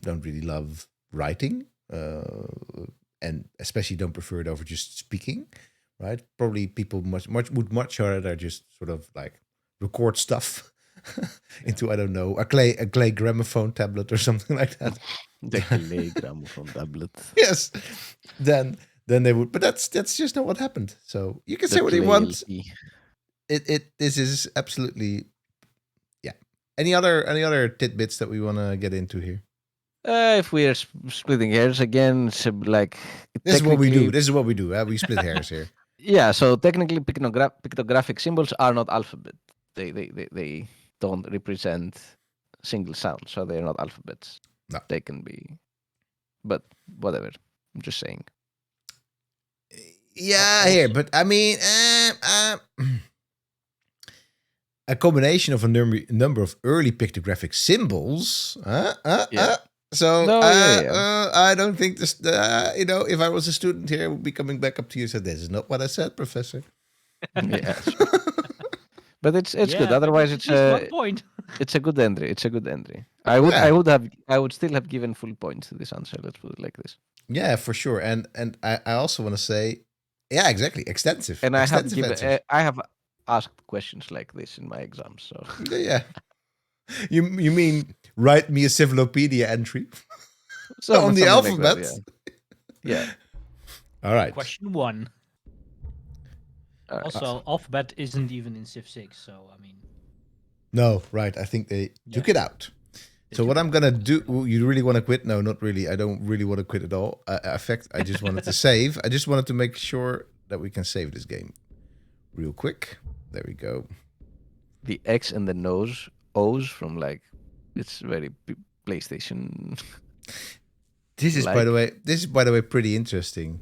really love writing, and especially don't prefer it over just speaking, right? Probably people would much rather just sort of like record stuff into, I don't know, a clay gramophone tablet or something like that. The clay gramophone tablet. Yes. Then they would, but that's just not what happened. So you can say what you want. This is absolutely, yeah. Any other tidbits that we want to get into here? If we are splitting hairs again, so like this is what we do. We split hairs here. Yeah. So technically, pictographic symbols are not alphabet. They don't represent single sounds, so they're not alphabets. No. They can be, but whatever. I'm just saying. Yeah, here, but I mean, a combination of a number of early pictographic symbols. So I don't think this. If I was a student here, I would be coming back up to you and said, "This is not what I said, Professor." Yeah, but it's good. Otherwise, it's a point. It's a good entry. I would still have given full points to this answer. Let's put it like this. Yeah, for sure. And I also want to say, Yeah, exactly. Extensive. And I have Extensive given, answers. I have asked questions like this in my exams. So Yeah. You mean write me a Civilopedia entry on the something like alphabet? that, yeah. All right. Question 1. Alright. Also, alphabet isn't even in Civ 6, so I mean. No, right. I think they took Yeah. it out. So what I'm gonna do? You really want to quit? No, not really. I don't really want to quit at all. In fact, I just wanted to save. I just wanted to make sure that we can save this game real quick. There we go. The X and the O's from like, it's very PlayStation. This is, by the way, pretty interesting.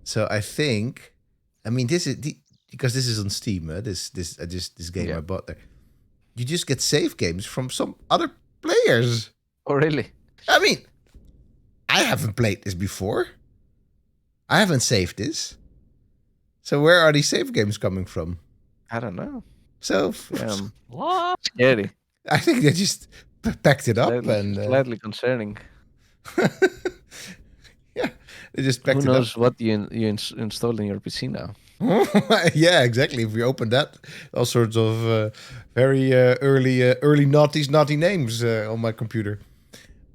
So I think, I mean, this is because this is on Steam. This game I bought there. You just get save games from some other players. Oh, really? I mean, I haven't played this before. I haven't saved this. So where are these save games coming from? I don't know. So What? Scary. I think they just packed it up Slightly concerning. Yeah, they just packed Who it up. knows what you installed in your PC now? Yeah, exactly. If we open that, all sorts of very early naughty names on my computer.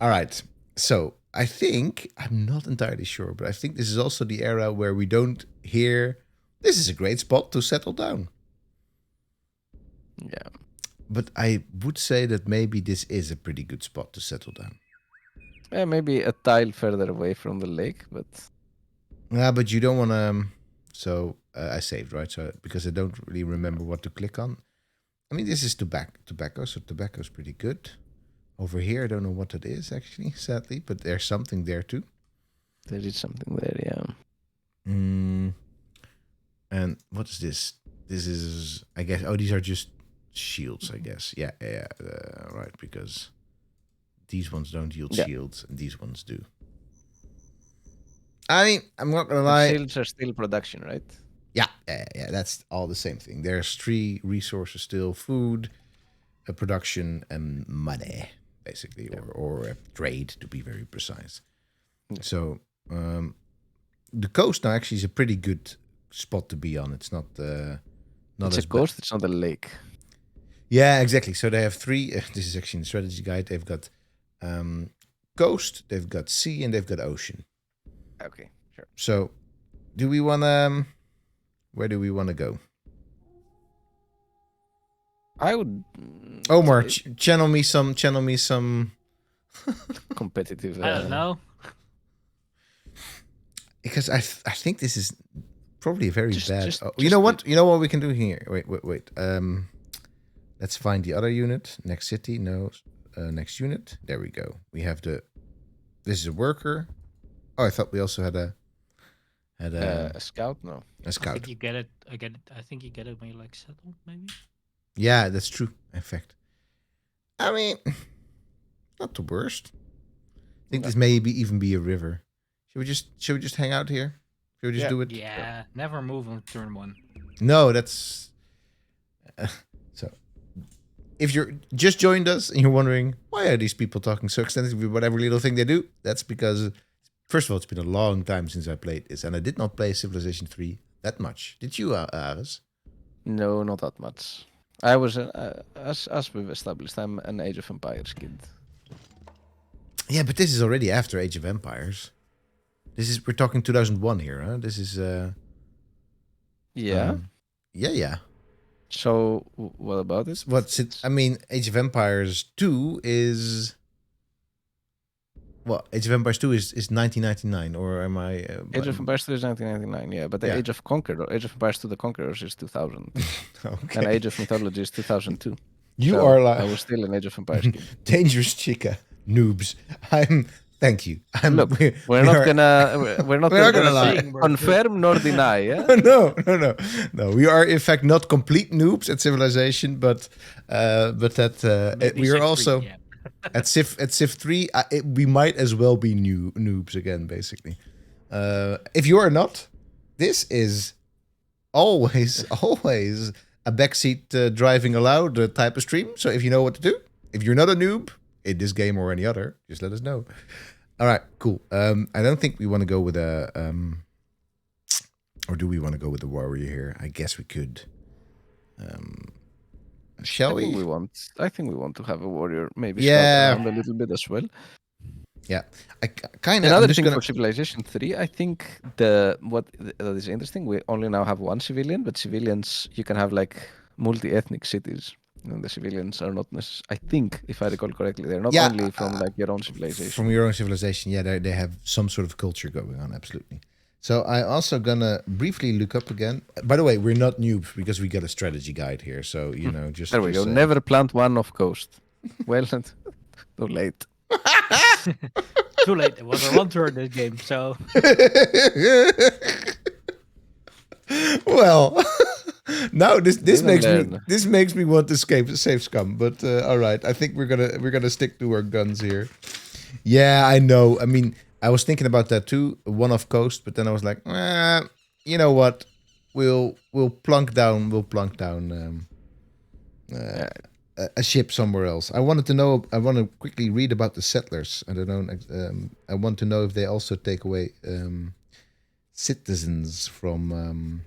All right. So I think, I'm not entirely sure, but I think this is also the era where we don't hear, this is a great spot to settle down. Yeah. But I would say that maybe this is a pretty good spot to settle down. Yeah, maybe a tile further away from the lake, but... Yeah, but you don't want to... So I saved, right? So because I don't really remember what to click on. I mean, this is tobacco, so tobacco is pretty good. Over here, I don't know what it is, actually, sadly, but there's something there, too. There is something there, yeah. And what is this? This is, I guess, these are just shields, I guess. Yeah, right, because these ones don't yield shields, and these ones do. I mean, I'm not gonna lie. Shields are still production, right? Yeah, that's all the same thing. There's 3 resources still: food, production, and money, basically, or trade, to be very precise. Yeah. So the coast now actually is a pretty good spot to be on. It's not it's a coast. It's not a lake. Yeah, exactly. So they have 3. This is actually in the strategy guide. They've got coast, they've got sea, and they've got ocean. Okay, sure. So, do we want to? Where do we want to go? I would. Omar, channel me some. Competitive. I don't know. Because I think this is probably a very bad. You know what? You know what we can do here? Wait. Let's find the other unit. Next city. No. Next unit. There we go. We have this is a worker. Oh, I thought we also had a scout. No, a scout. I think you get it. I think you get it when you like settle, maybe. Yeah, that's true. In fact, I mean, not the worst. I think this may even be a river. Should we just hang out here? Should we just do it? Yeah, never move on turn 1. No, that's so. If you're just joined us and you're wondering why are these people talking so extensively about every little thing they do, that's because, first of all, it's been a long time since I played this, and I did not play Civilization 3 that much. Did you, Aris? No, not that much. I was, as we've established, I'm an Age of Empires kid. Yeah, but this is already after Age of Empires. We're talking 2001 here, huh? This is, yeah. Yeah. So, what about it? What's it? I mean, Age of Empires 2 is... Well, Age of Empires 2 is 1999, or am I... Age of Empires 2 is 1999, yeah. But the Age of Empires 2 The Conquerors is 2000. Okay. And Age of Mythology is 2002. You are like... I was still an Age of Empires kid. Dangerous chica. Noobs. Thank you. Look, we're not gonna confirm nor deny, yeah? No. We are in fact not complete noobs at Civilization, but that we are also at Civ 3. We might as well be noobs again, basically. If you are not, this is always a backseat driving allowed type of stream. So if you know what to do, if you're not a noob in this game or any other, just let us know. All right, cool. I don't think we want to go with a Or do we want to go with the warrior here? I guess we could. Shall we? I think we want to have a warrior, maybe Yeah. scout around a little bit as well. Yeah, I kind of. Another thing for Civilization 3, I think that is interesting. We only now have one civilian, but civilians you can have like multi-ethnic cities. And the civilians are not I think, if I recall correctly, they're not only from like your own civilization. From your own civilization, yeah, they have some sort of culture going on, absolutely. So I also gonna briefly look up again. By the way, we're not noobs because we got a strategy guide here. So just there we go. Never plant one off coast. Well, too late. Too late. It was a one turn this game, so. Well, now this makes me want to save scum. But all right, I think we're gonna stick to our guns here. Yeah, I know. I mean, I was thinking about that too, one off coast. But then I was like, you know what? We'll plunk down. A ship somewhere else. I want to quickly read about the settlers. I don't know. I want to know if they also take away citizens from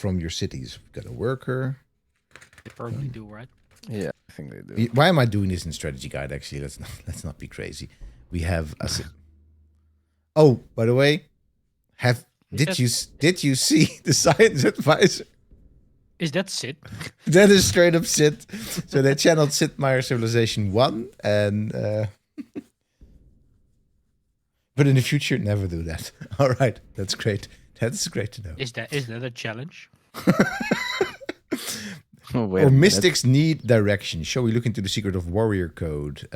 your cities. We've got a worker. They probably do, right? Yeah, I think they do. Why am I doing this in strategy guide? Actually, let's not be crazy. We have a. Oh, by the way, did you see the science advisor? Is that Sid? That is straight up Sid. So they channeled Sid Meier's Civilization 1 and but in the future never do that. All right, that's great. That's great to know. Is that a challenge? Or mystics need direction. Shall we look into the secret of warrior code?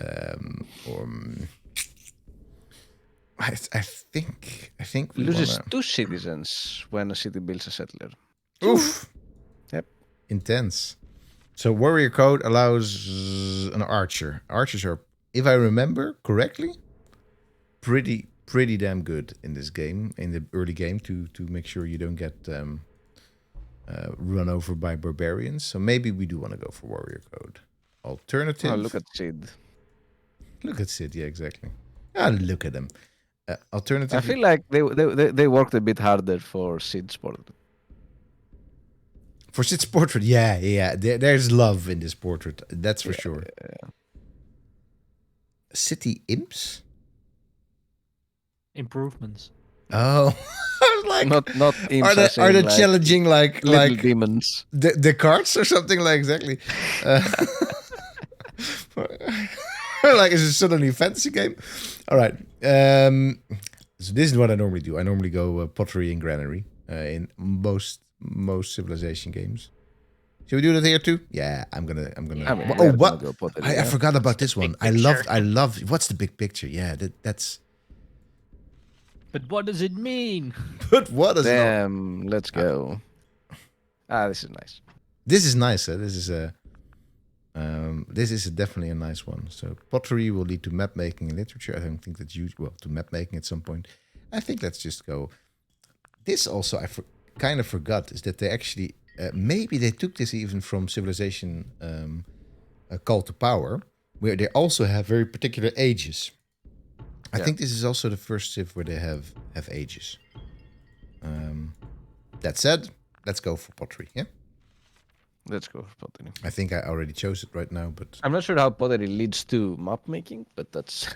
I think we loses 2 citizens when a city builds a settler. Oof. Yep. Intense. So warrior code allows an archer. Archers are, if I remember correctly, pretty damn good in this game, in the early game, to make sure you don't get run over by barbarians. So maybe we do want to go for warrior code. Alternative. Oh, look at Sid. Look at Sid. Yeah, exactly. Ah, look at them. Alternative. I feel like they worked a bit harder for Sid's portrait. For Sid's portrait, yeah. There's love in this portrait. That's for sure. Yeah. City imps. Improvements. Oh, I was like, not imps. Are they challenging like demons? The cards or something like exactly? Like, is it suddenly a fantasy game? All right. So this is what I normally do. I normally go pottery and granary in most civilization games. Should we do that here too? Yeah, I'm gonna. Yeah. Oh, what? Go pottery, I forgot about this one. I love. What's the big picture? Yeah, that's. But what does it mean? But what is? Damn, let's go. This is nice. This is nice. This is definitely a nice one. So pottery will lead to map making and literature. I don't think that's well, to map making at some point. I think let's just go. This also kind of forgot is that they actually maybe they took this even from Civilization a Call to Power, where they also have very particular ages. I think this is also the first Civ where they have ages. That said, let's go for pottery. Yeah. Let's go for pottery. I think I already chose it right now, but I'm not sure how pottery leads to map making, but that's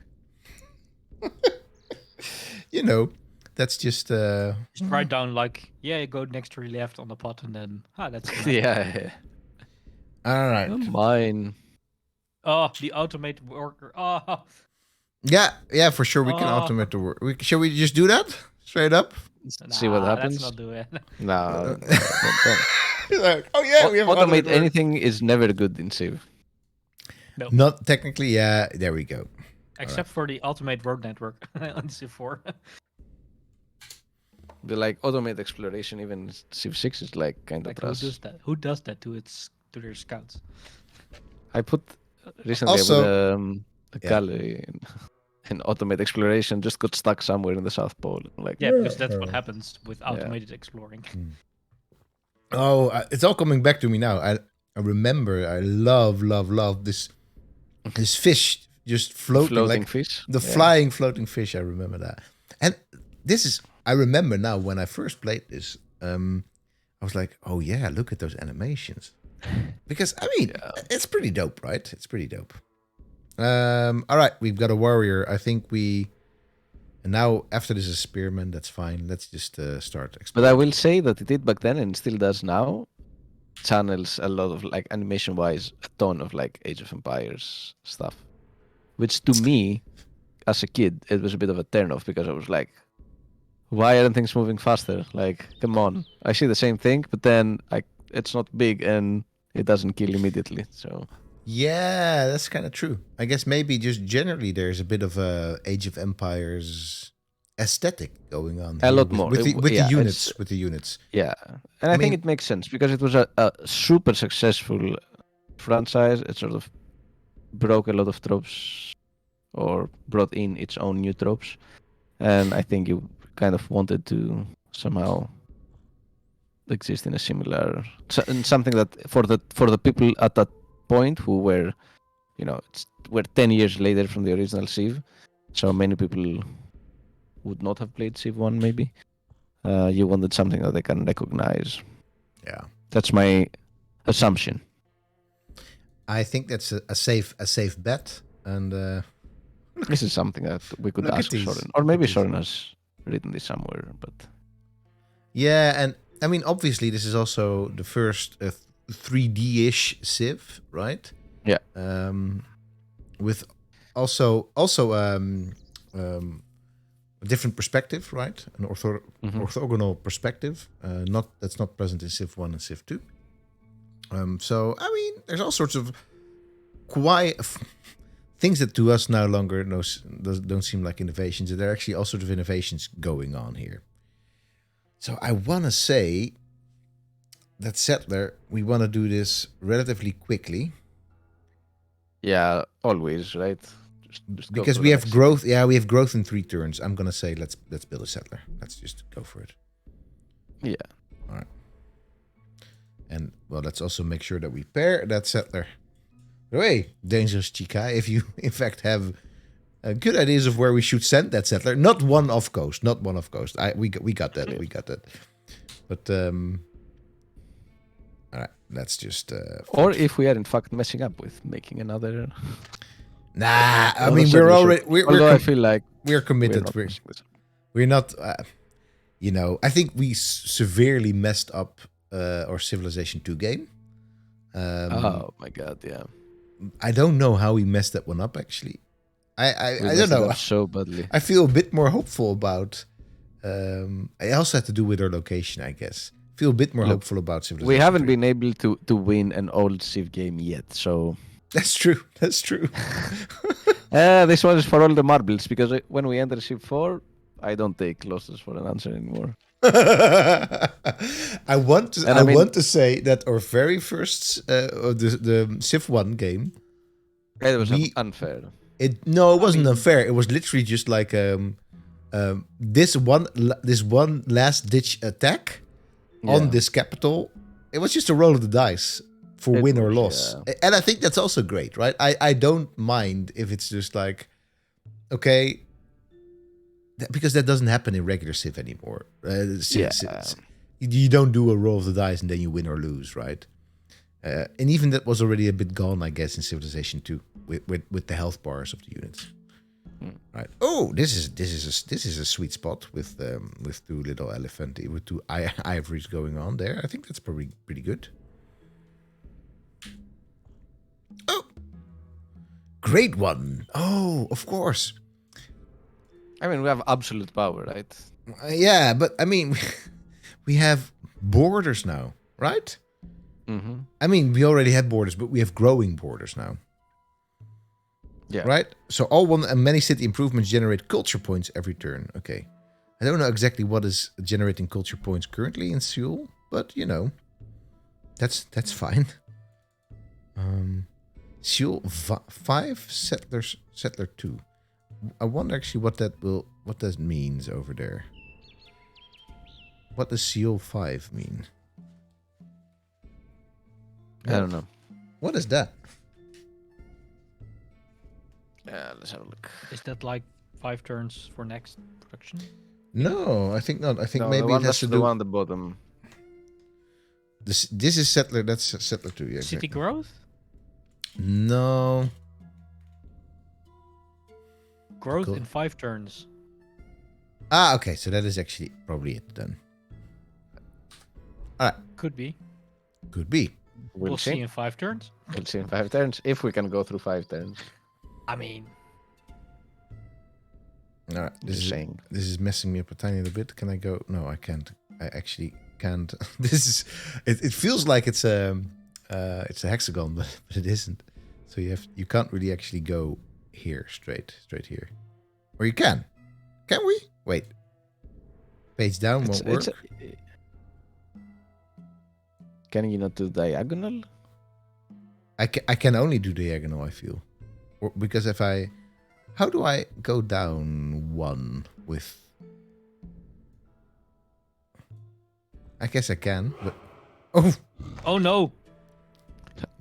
that's just Just write down like, you go next to your left on the pot, and then that's enough. yeah. all right. Mine. Oh, the automate worker. Oh, Yeah, for sure we can automate the work. Shall we just do that straight up? See what happens. Let's not do it. No. Like, oh yeah, we have automate anything is never good in Civ. No. Not technically. Yeah, there we go. Except for the Ultimate Road Network on Civ 4. The like automate exploration, even Civ 6 is like kind of Who does that? Who does that to their scouts? I put recently Also, a gallery in automate exploration just got stuck somewhere in the South Pole. Like because that's what happens with automated exploring. Oh, it's all coming back to me now. I remember. I love this fish just floating like fish. The flying floating fish. I remember that. And this is I remember now when I first played this, I was like, oh yeah, look at those animations. Because I mean, it's pretty dope, right? It's pretty dope. All right, we've got a warrior. I think and now after this is spearman, that's fine. Let's just start. But I will say that it did back then and still does now. Channels a lot of like animation-wise, a ton of like Age of Empires stuff, which to me, as a kid, it was a bit of a turn-off because I was like, why aren't things moving faster? Like, come on. I see the same thing, but then it's not big and it doesn't kill immediately. So yeah, that's kind of true. I guess maybe just generally there's a bit of a Age of Empires aesthetic going on. A lot more with the units. With the units. Yeah, and I think it makes sense because it was a super successful franchise. It sort of broke a lot of tropes or brought in its own new tropes, and I think you kind of wanted to somehow exist in a similar something that for the people at that point who were, were 10 years later from the original Civ, so many people would not have played Civ 1 maybe. You wanted something that they can recognize. Yeah, that's my assumption. I think that's a safe bet, and this is something that we could ask Soren, or maybe Soren has written this somewhere. But yeah, and I mean, obviously, this is also the first 3D-ish Civ, right? Yeah. With also a different perspective, right? An orthogonal perspective. That's not present in Civ 1 and Civ 2. So I mean, there's all sorts of things that to us no longer don't seem like innovations. There are actually all sorts of innovations going on here. So I want to say that Settler, we want to do this relatively quickly. Yeah, always, right? Just because we have growth. Yeah, we have growth in 3 turns. I'm gonna say let's build a Settler. Let's just go for it. Yeah. All right. And well, let's also make sure that we pair that Settler. By the way, Dangerous Chica, if you in fact have good ideas of where we should send that Settler, not one off coast. We got that. We got that. But all right, let's just. Or if we are in fact messing up with making another. Nah, I mean we're already. I feel like we're committed. We're not. I think we severely messed up our Civilization 2 game. Oh my god, yeah. I don't know how we messed that one up. Actually, I don't know. So badly. I feel a bit more hopeful about. I also had to do with our location, I guess. Feel a bit more hopeful about Civilization. We haven't 3. been able to win an old Civ game yet, so. That's true. That's true. This one is for all the marbles because when we enter Civ 4, I don't take losses for an answer anymore. I want to say that our very first the Civ 1 game. It was unfair. It wasn't unfair. It was literally just like this one last ditch attack on this capital. It was just a roll of the dice for win or loss. Yeah. And I think that's also great, right? I don't mind if it's just like, okay, because that doesn't happen in regular Civ anymore. You don't do a roll of the dice and then you win or lose, right? And even that was already a bit gone, I guess, in Civilization 2 with the health bars of the units. Right. Oh, this is a sweet spot with 2 little elephant with 2 ivories going on there. I think that's probably pretty good. Oh, great one. Oh, of course. I mean, we have absolute power, right? Yeah, but I mean, we have borders now, right? Mm-hmm. I mean, we already had borders, but we have growing borders now. Yeah. Right? So all one and many city improvements generate culture points every turn. Okay. I don't know exactly what is generating culture points currently in Seoul, but that's fine. Seoul 5, Settler 2. I wonder actually what that means over there. What does Seoul 5 mean? I don't know. What is that? Let's have a look. Is that like 5 turns for next production? No, I think not. I think No, maybe the one it has that's to the do. one at the bottom. This is settler. That's settler 2. Yeah, City exactly. growth? No. Growth Cool. in 5 turns. Ah, okay. So that is actually probably it then. All right. Could be. Could be. We'll see see. in 5 turns. We'll see in 5 turns if we can go through 5 turns. I mean, All right. This Just is saying. this is messing me up a tiny little bit. Can I go? No, I can't. I actually can't. This is. It feels like it's a hexagon, but it isn't. So you can't really actually go here straight here, or you can. Can we? Wait. Page down won't work. Can you not do diagonal? I can only do diagonal, I feel. Or, because if I... How do I go down 1 with... I guess I can, but... Oh! oh no!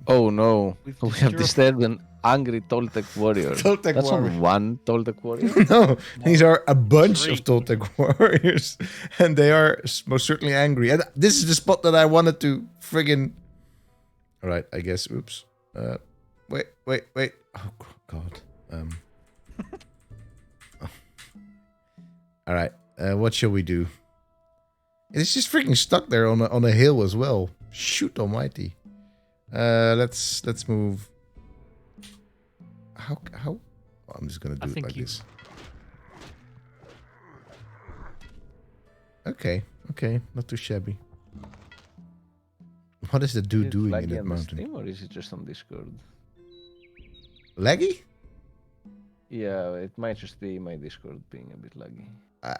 Oh no. We've We have disturbed an angry Toltec warrior. Toltec That's warrior. not one Toltec warrior. No, these are a bunch 3. of Toltec warriors. And they are most certainly angry. And this is the spot that I wanted to friggin... Alright, I guess. Oops. Wait. Oh, God. Alright, what shall we do? It's just freaking stuck there on a hill as well. Shoot almighty. Let's move. How? Oh, I'm just gonna do it like this. Okay, not too shabby. What is the dude doing in that mountain? Stream, or is it just on Discord? Laggy? Yeah, it might just be my Discord being a bit laggy.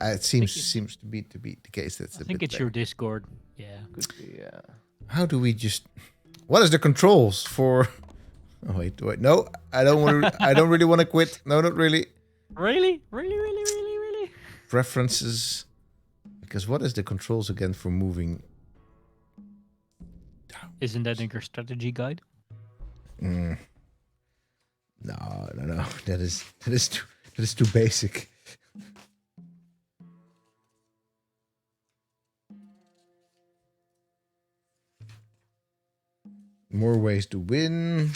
It seems to be the case. That's I think it's your Discord. Yeah. Could be, yeah. How do we just? What is the controls for? Oh wait. No, I don't want to. I don't really want to quit. No, not really. Really? Preferences. Because what is the controls again for moving? Isn't that in your strategy guide? No. That is too basic. More ways to win.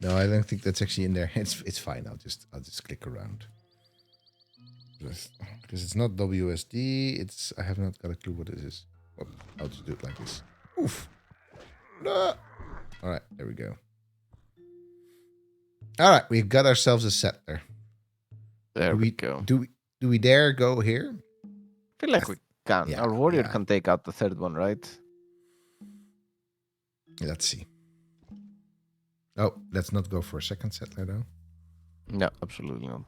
No, I don't think that's actually in there. It's fine. I'll just click around. Because it's not WSD. I have not got a clue what it is. Oh, I'll just do it like this. Oof. No. All right, there we go. All right, we've got ourselves a settler. There we go. Do we dare go here? I feel like we can. Yeah, Our warrior yeah. can take out the 3rd one, right? Let's see. Oh, let's not go for a second settler though. No, absolutely not.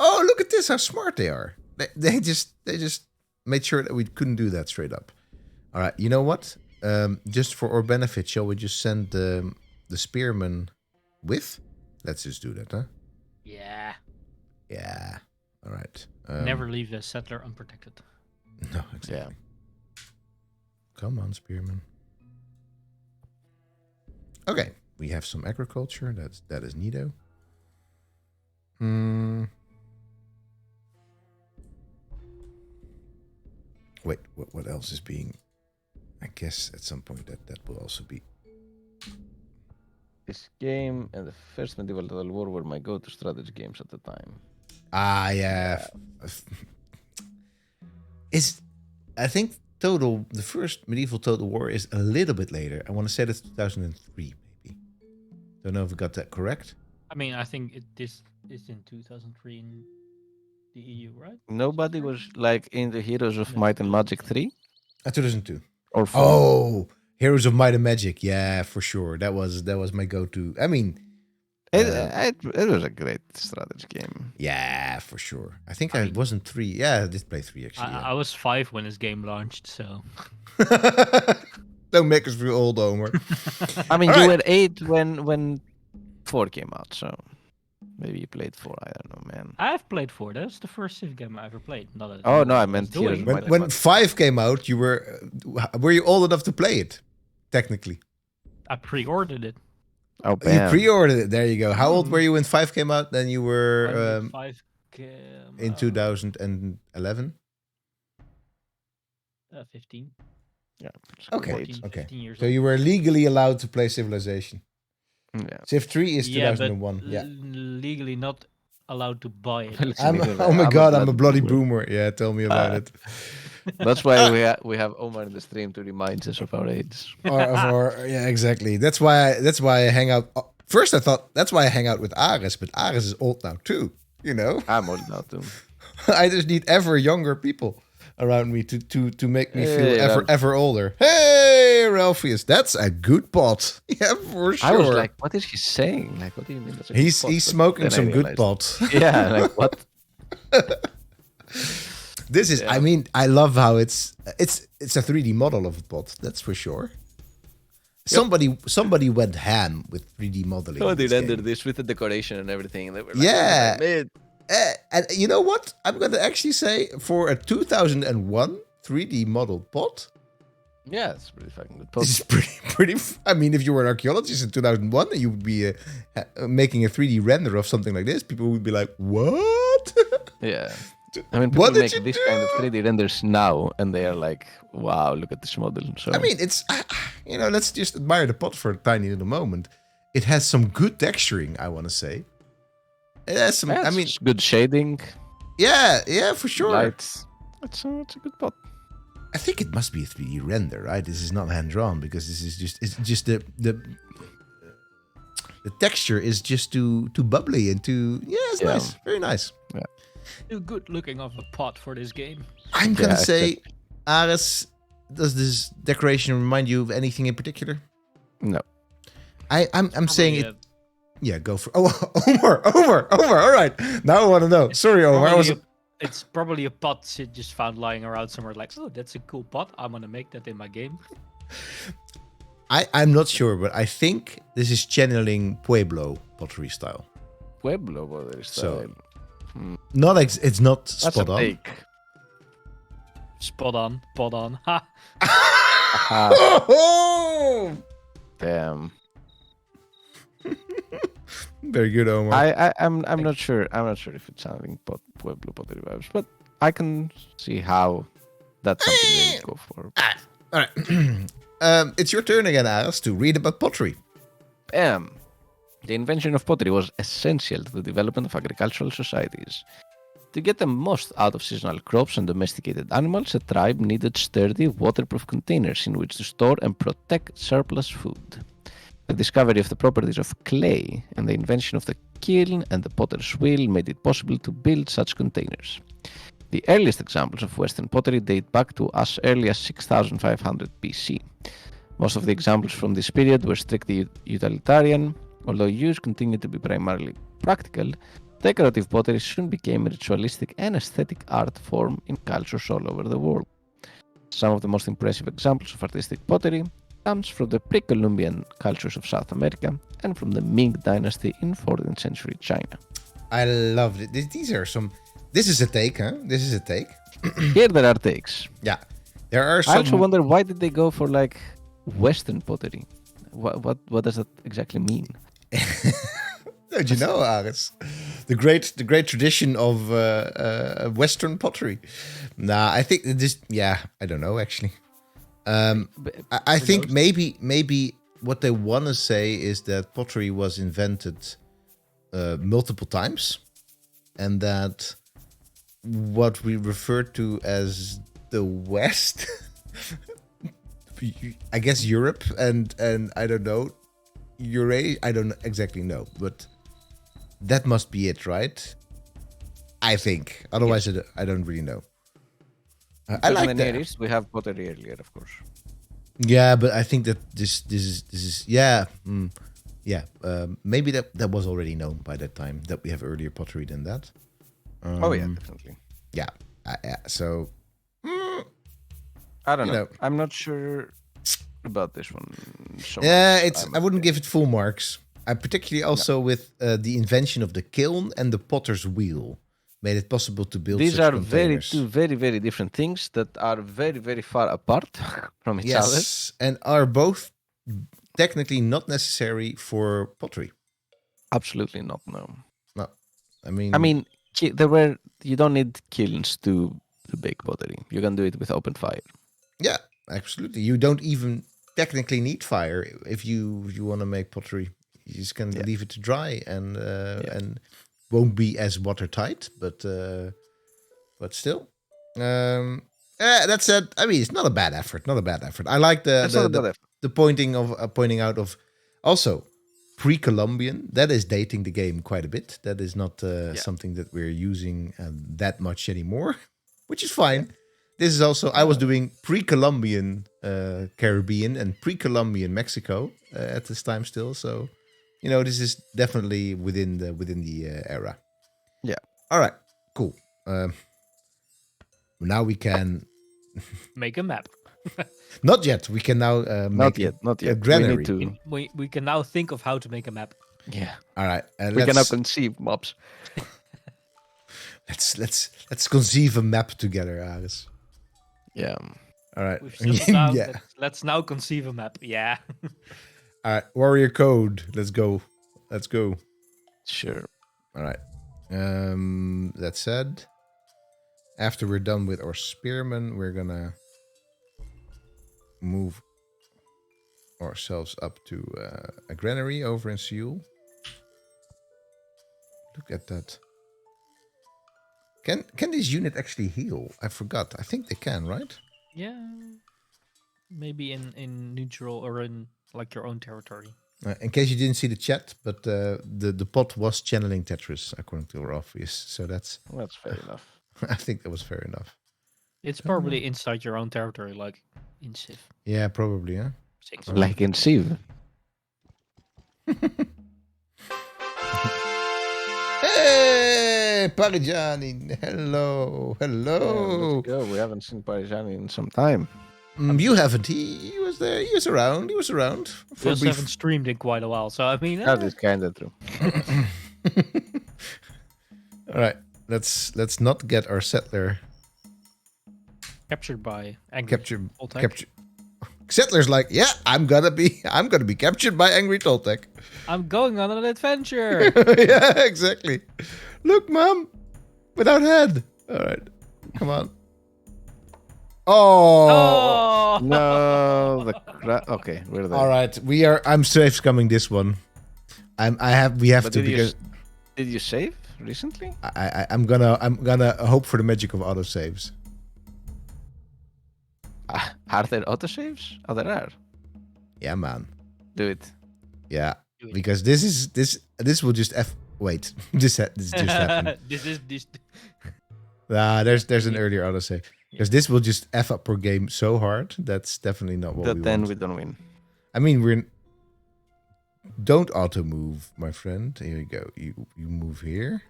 Oh, look at this! How smart they are. They just made sure that we couldn't do that straight up. All right, you know what? Just for our benefit, shall we just send the spearman with? Let's just do that, huh? Yeah. Yeah. All right. Never leave the settler unprotected. No, exactly. Yeah. Come on, spearman. Okay, we have some agriculture. That is neato. Wait, what else is being? I guess at some point that will also be. This game and the first medieval total war were my go-to strategy games at the time. Ah, yeah. I think the first medieval total war is a little bit later. I want to say that's 2003, maybe. Don't know if I got that correct. I mean, I think this is in 2003 in the EU, right? Nobody was like in the Heroes of No, Might and Magic 3 2002. or 4. Oh, Heroes of Might and Magic. Yeah, for sure. That was my go-to. I mean, It was a great strategy game. yeah, for sure. I think I wasn't 3. Yeah, I did play 3 actually. I was 5 when this game launched, so. Don't make us feel old, Homer. I mean, All you right. were 8 when 4 came out, so maybe you played 4. I don't know, man. I've played 4. That's the first Civ game I ever played. Not that Oh, no, I was meant doing, Heroes of but- Might and When Magic. 5 came out, were you old enough to play it? Technically. I pre-ordered it. Oh, You bam. pre-ordered it. There you go. How old were you when 5 came out? Then you When were 5 in 2011. 15. Yeah. Okay. 14, Okay. 15 years So old. you were legally allowed to play Civilization. Yeah. Civ 3 is Yeah, but 2001. Yeah. legally not allowed to buy it. Listen, Oh my god, I'm a bloody boomer. boomer. Yeah, tell me about it. That's why we have Omar in the stream to remind us of our age. or yeah, exactly. That's why I hang out. First, I thought that's why I hang out with Ares, but Ares is old now too. You know, I'm old now too. I just need ever younger people around me to make me feel Hey, ever older. Hey, Ralphius, that's a good pot. Yeah, for sure. I was like, what is he saying? Like, what do you mean? That's a good he's pot? he's But smoking then I some good realized- pot. Yeah, like what? This is. Yeah. I mean, I love how it's a 3D model of a pot. That's for sure. Somebody went ham with 3D modeling. Oh, in they this rendered game. this with the decoration and everything. And they were like, Yeah. "Oh, man." And you know what? I'm going to actually say for a 2001 3D model pot, Yeah, it's pretty fucking good pot. this is pretty. I mean, if you were an archaeologist in 2001 and you would be making a 3D render of something like this, people would be like, "What?" Yeah. I mean, What people did make you this do? kind of 3D renders now, and they are like, "Wow, look at this model." So I mean, it's let's just admire the pot for a tiny little moment. It has some good texturing, I want to say. It has some. yeah, I mean, it's good shading, yeah, for sure. lights. It's a good pot. I think it must be a 3D render, right? This is not hand drawn because this is just the texture is just too bubbly and too it's Yeah. nice, very nice. Too good looking of a pot for this game. I'm gonna Yeah, say, Ares, does this decoration remind you of anything in particular? No. I'm saying it. Probably Yeah, go for. Oh, Omar. All right, now I want to know. Sorry, Omar. I was. It's probably a pot Sid just found lying around somewhere. Like, oh, that's a cool pot. I'm gonna make that in my game. I'm not sure, but I think this is channeling Pueblo pottery style. Pueblo pottery So, style. Not it's not That's a spot on. take. Spot on, pot on. Ha! Oh, Damn. very good, Omar. I'm not sure. I'm not sure if it's sounding Pueblo pottery vibes, but I can see how that's something they would go for. All right, it's your turn again, Ares, to read about pottery. Bam. The invention of pottery was essential to the development of agricultural societies. To get the most out of seasonal crops and domesticated animals, a tribe needed sturdy, waterproof containers in which to store and protect surplus food. The discovery of the properties of clay and the invention of the kiln and the potter's wheel made it possible to build such containers. The earliest examples of Western pottery date back to as early as 6500 BC. Most of the examples from this period were strictly utilitarian, although use continued to be primarily practical. Decorative pottery soon became a ritualistic and aesthetic art form in cultures all over the world. Some of the most impressive examples of artistic pottery comes from the pre-Columbian cultures of South America and from the Ming dynasty in 14th century China. I loved it. These are some. This is a take, huh? This is a take. Here there are takes. Yeah, there are some. I also wonder, why did they go for like Western pottery? What does that exactly mean? Don't you know, Ares? The great tradition of Western pottery. Nah, I think this. Yeah, I don't know actually. I think maybe what they want to say is that pottery was invented multiple times, and that what we refer to as the West, I guess Europe and I don't know, Eurasia. I don't exactly know, but that must be it, right? I think. Otherwise, I don't really know. I like the that. Near East, we have pottery earlier, of course. Yeah, but I think that this is yeah. Maybe that was already known by that time, that we have earlier pottery than that. Oh yeah, definitely. Yeah. So I don't you know. know. I'm not sure about this one. So yeah, much, I wouldn't give it full marks. I particularly also with the invention of the kiln and the potter's wheel made it possible to build. These such are containers. two very different things that are very far apart from each other. Yes, and are both technically not necessary for pottery. Absolutely not. No. No, I mean, You don't need kilns to bake pottery. You can do it with open fire. Yeah, absolutely. You don't even technically need fire if you want to make pottery. You just can leave it to dry and won't be as watertight, but still. That said, I mean, it's not a bad effort. Not a bad effort. I like That's not a bad effort. the pointing out of also pre-Columbian. That is dating the game quite a bit. That is not something that we're using that much anymore, which is fine. Yeah. This is also I was doing pre-Columbian Caribbean and pre-Columbian Mexico at this time still. So, this is definitely within the era. Yeah. All right. Cool. Now we can make a map. Not yet. We can now make not yet. A granary. We can now think of how to make a map. Yeah. All right. We can now conceive mobs. let's conceive a map together, Aris. Yeah. All right. Let's now conceive a map. Yeah. All right. Warrior code. Let's go. Sure. All right. That said, after we're done with our spearmen, we're gonna move ourselves up to a granary over in Seoul. Look at that. Can this unit actually heal? I forgot. I think they can, right? Yeah. Maybe in neutral or in like your own territory. In case you didn't see the chat, but the pot was channeling Tetris according to Orpheus. So that's fair enough. I think that was fair enough. It's probably inside your own territory, like in Civ. Yeah, probably, yeah. Like in Civ. Hey, Parigiani. Hello. Yeah, let's go. We haven't seen Parigiani in some time. You haven't. He was there. He was around. We also haven't streamed in quite a while, so I mean... That is kind of true. All right. Let's not get our settler... captured by angry captured. Settler's like, yeah, I'm gonna be captured by angry Toltec. I'm going on an adventure. Yeah, exactly. Look, Mom, without head. All right, come on. Oh no! Okay, we're there. All right, we are. I'm safe coming this one. We have to because. Did you save recently? I'm gonna hope for the magic of auto saves. Are there autosaves? Oh, there are. Yeah, man. Do it. Yeah, because this will just wait. this just happened. this. Nah, there's an earlier autosave. Because this will just F up our game so hard. That's definitely not what we want. Then we don't win. I mean, don't auto move, my friend. Here you go. You move here.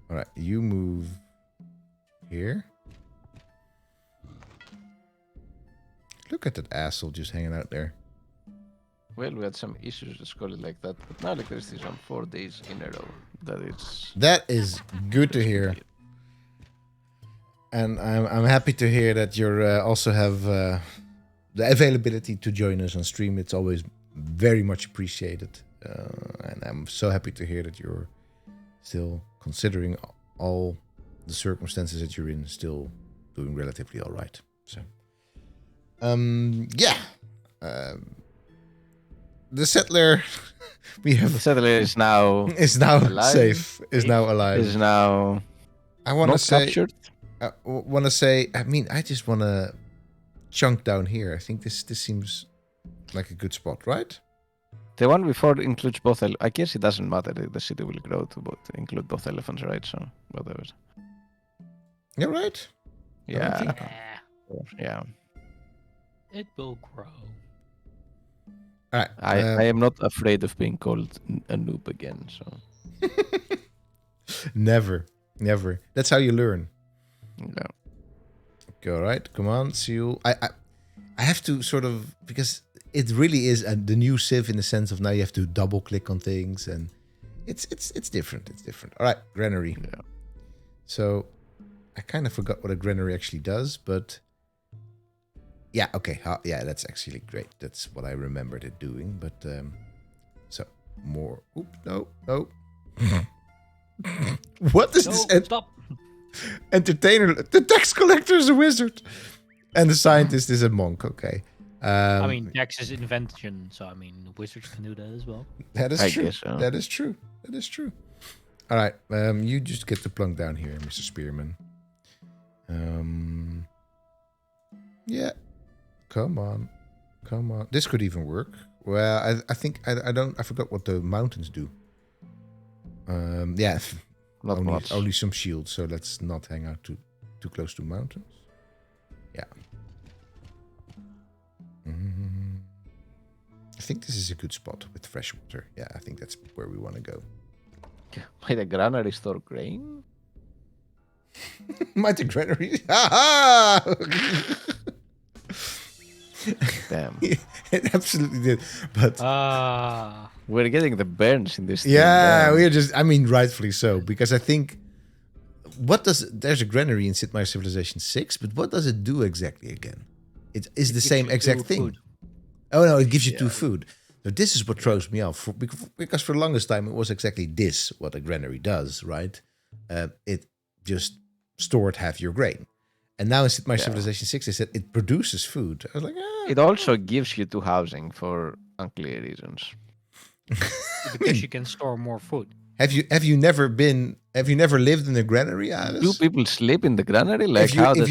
All right, you move here. Look at that asshole just hanging out there. Well, we had some issues, let's call it like that. But now electricity is on 4 days in a row. That is good to hear. And I'm happy to hear that you also have the availability to join us on stream. It's always very much appreciated. And I'm so happy to hear that you're still, considering all the circumstances that you're in, still doing relatively all right. So... yeah. The settler the settler is now alive. Safe. Is now alive. Is now I wanna say captured. I mean, I just wanna chunk down here. I think this seems like a good spot, right? The one before includes both I guess it doesn't matter. The city will grow to include both elephants, right? So whatever. You're right. Yeah. Yeah. It will grow. All right. I am not afraid of being called a noob again. So never. That's how you learn. No. Okay, all right. Come on, Seal. I have to sort of, because it really is the new Civ in the sense of now you have to double click on things and it's different. It's different. All right, granary. Yeah. So I kind of forgot what a granary actually does, but. Yeah, okay. Yeah, that's actually great. That's what I remembered it doing. But, so, more... Oop, no. What is No, this stop. entertainer? The tax collector is a wizard, and the scientist is a monk. Okay. I mean, Dex is invention, so I mean, wizards can do that as well. that is I true. guess so. That is true. That is true. All right. You just get the plunk down here, Mr. Spearman. Yeah. Come on. This could even work. Well, I think I forgot what the mountains do. Yeah. Not much. Only some shields, so let's not hang out too close to mountains. Yeah. I think this is a good spot with fresh water. Yeah, I think that's where we want to go. Might a granary store grain? Might the granary. Ha Damn. It absolutely did. But We're getting the burns in this yeah, thing. we're just, I mean, rightfully so, because I think there's a granary in Sid Meier's Civilization 6, but what does it do exactly again? It is the same exact thing. Food. Oh no, it gives you 2 food. So this is what throws me off, because for the longest time it was exactly this what a granary does, right? It just stored half your grain. And now in Sid Meier's Civilization 6 they said it produces food. I was like, It also gives you 2 housing for unclear reasons. Because you can store more food. Have you never lived in a granary, Alice? Do people sleep in the granary? Like how does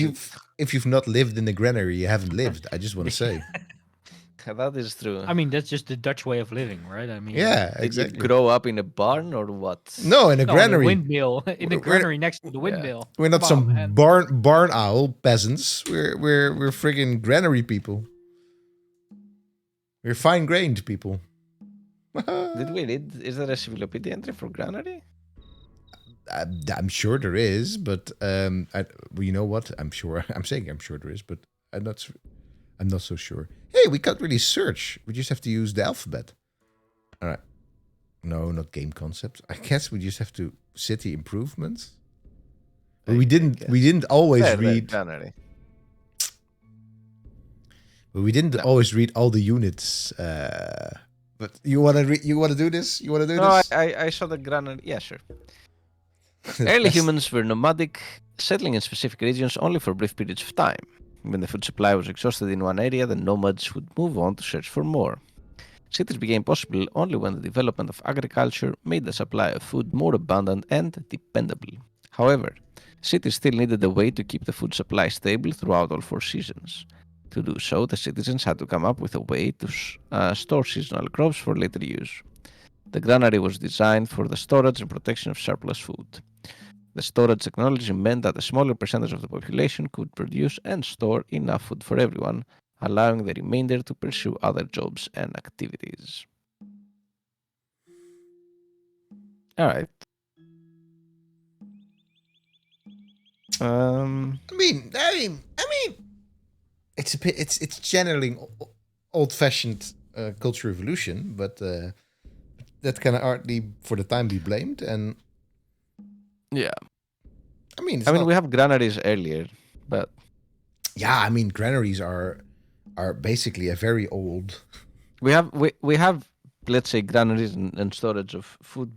if you've not lived in a granary, you haven't lived. I just want to say. that is true. I mean, that's just the Dutch way of living, right? I mean, Yeah, Did exactly. you grow up in a barn or what? No, in a no, granary. In a windmill, in the We're- granary next to the windmill. We're not Come some on, man. barn owl peasants. We're friggin' granary people. We're fine grained people. Did we read? Is there a Civilopedia entry for granary? I'm sure there is, but well, you know what? I'm sure there is, but I'm not so sure. Hey, we can't really search. We just have to use the alphabet. All right. No, not game concepts. I guess we just have to city improvements. But we didn't always read. Granary. But we didn't always read all the units. But you wanna do this? You wanna do No, this? I saw the granary. Yeah, sure. Early humans were nomadic, settling in specific regions only for brief periods of time. When the food supply was exhausted in one area, the nomads would move on to search for more. Cities became possible only when the development of agriculture made the supply of food more abundant and dependable. However, cities still needed a way to keep the food supply stable throughout all 4 seasons. To do so, the citizens had to come up with a way to store seasonal crops for later use. The granary was designed for the storage and protection of surplus food. The storage technology meant that a smaller percentage of the population could produce and store enough food for everyone, allowing the remainder to pursue other jobs and activities. All right. I mean, it's generally old-fashioned culture evolution, but that can hardly for the time be blamed. And Yeah. I mean, we have granaries earlier, but yeah, I mean, granaries are basically a very old. we have let's say granaries and storage of food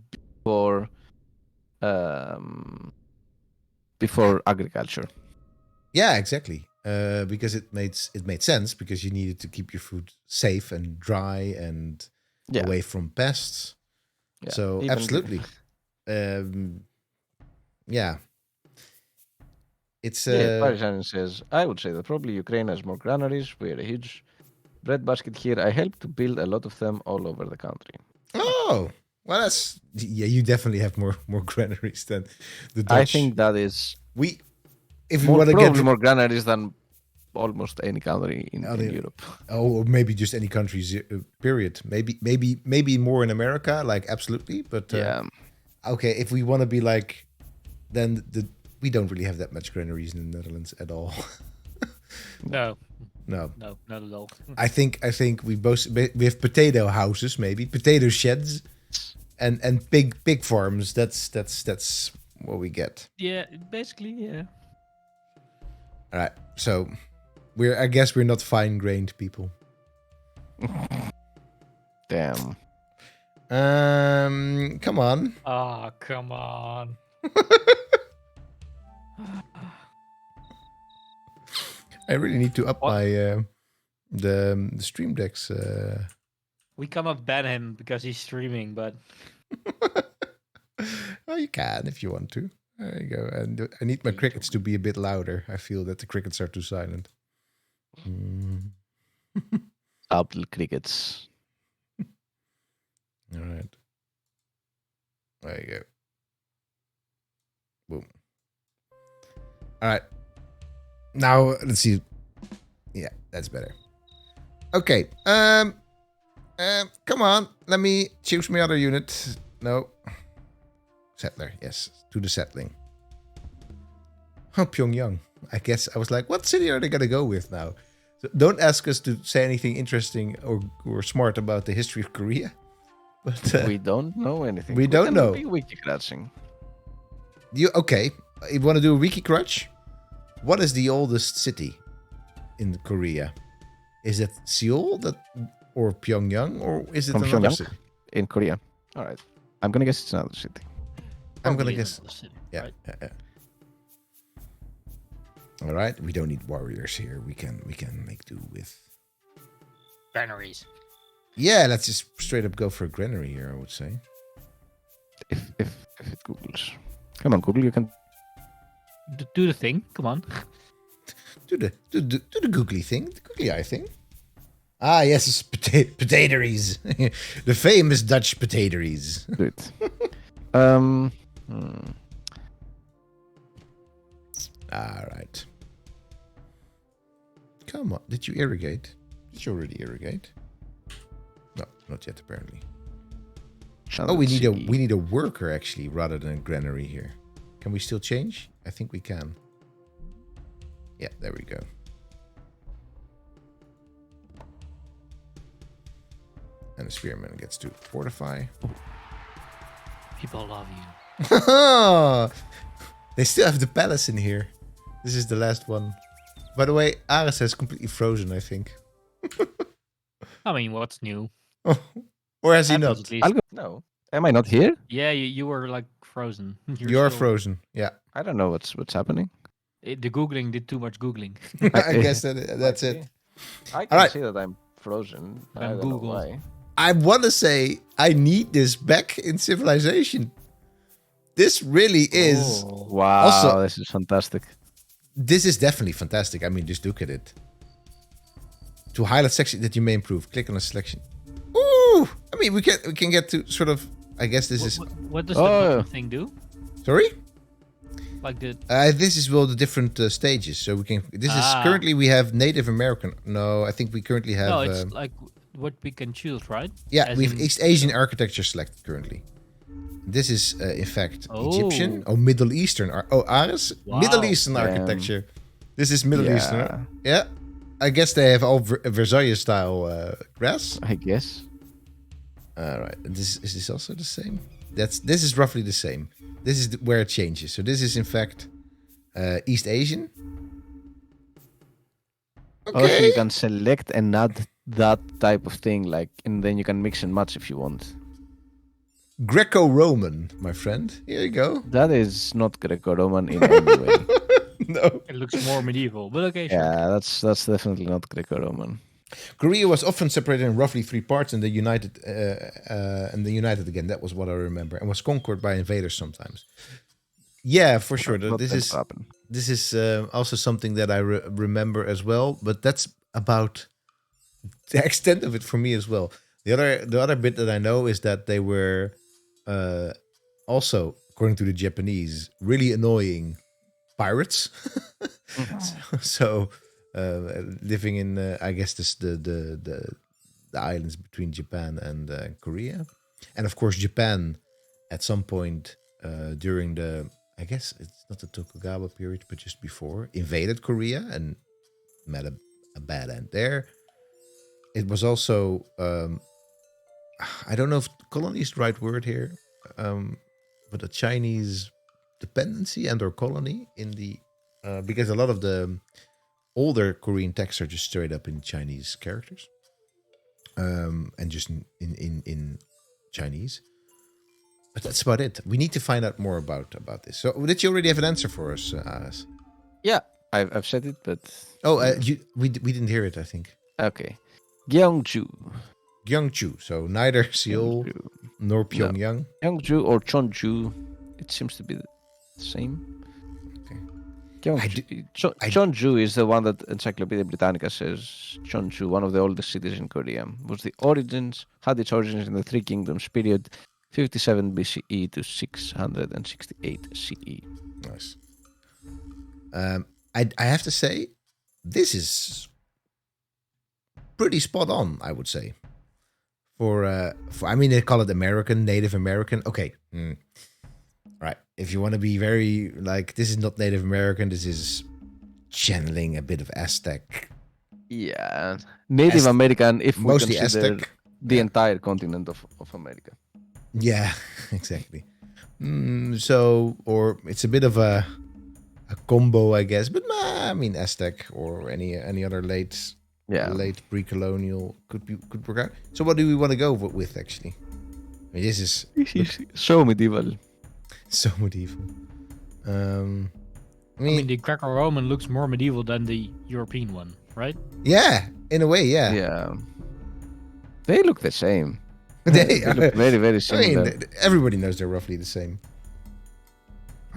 before agriculture. Yeah, exactly. Because it made sense because you needed to keep your food safe and dry and away from pests. Yeah, So even- absolutely, yeah. It's Parisian says, I would say that probably Ukraine has more granaries. We are a huge breadbasket here. I helped to build a lot of them all over the country. oh well, that's you definitely have more granaries than the Dutch. I think that is if we want to probably get more granaries than almost any country in Europe. or maybe just any countries period. Maybe more in America, like absolutely. But okay, if we want to be like, then we don't really have that much granaries in the Netherlands at all. No, No, not at all. I think we have potato houses, maybe potato sheds, and pig farms. That's what we get. Yeah, basically, yeah. All right, so I guess we're not fine-grained people. Damn. Come on. Ah, come on. I really need to up What? my the Stream Decks. We cannot ban him because he's streaming, but Well, you can if you want to. There you go. And I need my crickets to be a bit louder. I feel that the crickets are too silent. Mm. Apple crickets. All right. There you go. Boom. All right. Now let's see. Yeah, that's better. Okay. Come on. Let me choose my other unit. No. Settler. Yes. To the settling. Oh, Pyongyang. I guess I was like, what city are they gonna go with now? So don't ask us to say anything interesting or smart about the history of Korea. But We don't know anything. we don't know. Be wiki scratching. Okay? You want to do a wiki crutch? What is the oldest city in Korea? Is it Seoul or Pyongyang, or is it From another Pyongyang? city? In Korea. All right. I'm gonna guess it's another city. I'm gonna probably guess. another city, Yeah, right? yeah. All right. We don't need warriors here. We can make do with. Granaries. Yeah, let's just straight up go for a granary here. I would say. If it googles. Come on, Google, you can. Do the thing. Come on. Do the googly thing, the googly eye thing. Ah, yes, it's potatoes. The famous Dutch potatoes. Do it. Hmm. All right. Come on. Did you irrigate? Did you already irrigate? No, not yet. Apparently. Oh, we need a worker actually, rather than a granary here. Can we still change? I think we can. Yeah, there we go. And the spearman gets to fortify. People love you. They still have the palace in here. This is the last one. By the way, Ares has completely frozen, I think. I mean, what's new? Or has he Happens not? at least. I'll go. No. Am I not here? Yeah, you were like frozen. You're still- frozen. Yeah. I don't know what's happening. The googling did too much googling. I guess that's it. I can Alright. see that I'm frozen. I don't know Google. why. I want to say I need this back in Civilization. This really is. Oh. Wow, Also- this is fantastic. This is definitely fantastic. I mean, just look at it. To highlight section that you may improve, click on a selection. Ooh! I mean, we can get to sort of. I guess this is. What does Oh. the button thing do? Sorry. Like the This is well the different stages. So we can. This is Ah. currently we have Native American. No, I think we currently have. no, it's like what we can choose, right? Yeah, As we've in- East Asian architecture selected currently. This is in fact Oh. Egyptian. Oh, Middle Eastern. Ares. Wow. Middle Eastern Damn. architecture. This is Middle Yeah. Eastern. Yeah. I guess they have all Versailles style grass. I guess. All right. Is this also the same? This is roughly the same. This is where it changes. So this is in fact East Asian. Also, Okay. you can select and add that type of thing, like, and then you can mix and match if you want. Greco-Roman, my friend. Here you go. That is not Greco-Roman in any way. No. It looks more medieval, but okay. Sure. Yeah, that's definitely not Greco-Roman. Korea was often separated in roughly 3 parts and then united again. That was what I remember, and was conquered by invaders sometimes. Yeah, for sure. Not This that is happen. this is also something that I remember as well. But that's about the extent of it for me as well. The other bit that I know is that they were also, according to the Japanese, really annoying pirates. So living in I guess the islands between Japan and Korea, and of course Japan at some point during the, I guess it's not the Tokugawa period but just before, invaded Korea and met a bad end there. It was also I don't know if colony is the right word here, but a Chinese dependency and or colony in the because a lot of the older Korean texts are just straight up in Chinese characters, and just in Chinese. But that's about it. We need to find out more about this. So, did you already have an answer for us, Alice? Yeah, I've said it, but Oh, we didn't hear it, I think. okay. Gyeongju. Gyeongju. So neither Seoul Gyeongju. nor No. Pyongyang. Gyeongju or Cheonju. It seems to be the same. Okay. Cheonju is the one that Encyclopedia Britannica says. Cheonju, one of the oldest cities in Korea, had its origins in the Three Kingdoms period, 57 BCE to 668 CE. Nice. I have to say, this is pretty spot on, I would say. For I mean, they call it American, Native American. Okay. Right. If you want to be very, like, this is not Native American, this is channeling a bit of Aztec. Yeah. Native American, if we mostly consider Aztec. the entire continent of America. Yeah, exactly. So, or it's a bit of a combo, I guess. But I mean, Aztec or any other late pre-colonial could work out. So, what do we want to go with actually? I mean, this is so medieval. So medieval. I mean, the Greco-Roman looks more medieval than the European one, right? Yeah, in a way, yeah. Yeah. They look the same. They look very, very similar. I mean, everybody knows they're roughly the same.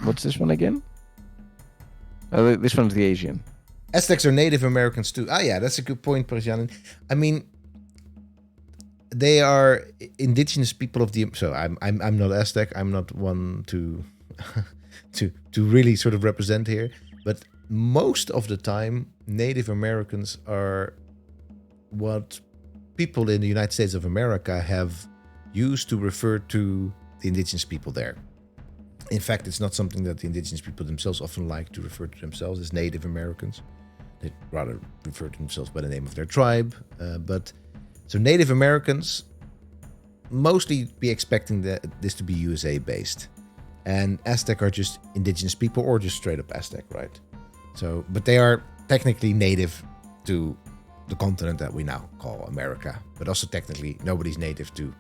What's this one again? This one's the Asian. Aztecs are Native Americans too. Ah, yeah, that's a good point, Persian. I mean, they are indigenous people of the. So I'm not Aztec. I'm not one to to really sort of represent here. But most of the time, Native Americans are what people in the United States of America have used to refer to the indigenous people there. In fact, it's not something that the indigenous people themselves often like to refer to themselves as Native Americans. They rather refer to themselves by the name of their tribe. So Native Americans mostly be expecting this to be USA based. And Aztec are just indigenous people or just straight up Aztec, right? So, but they are technically native to the continent that we now call America. But also technically nobody's native to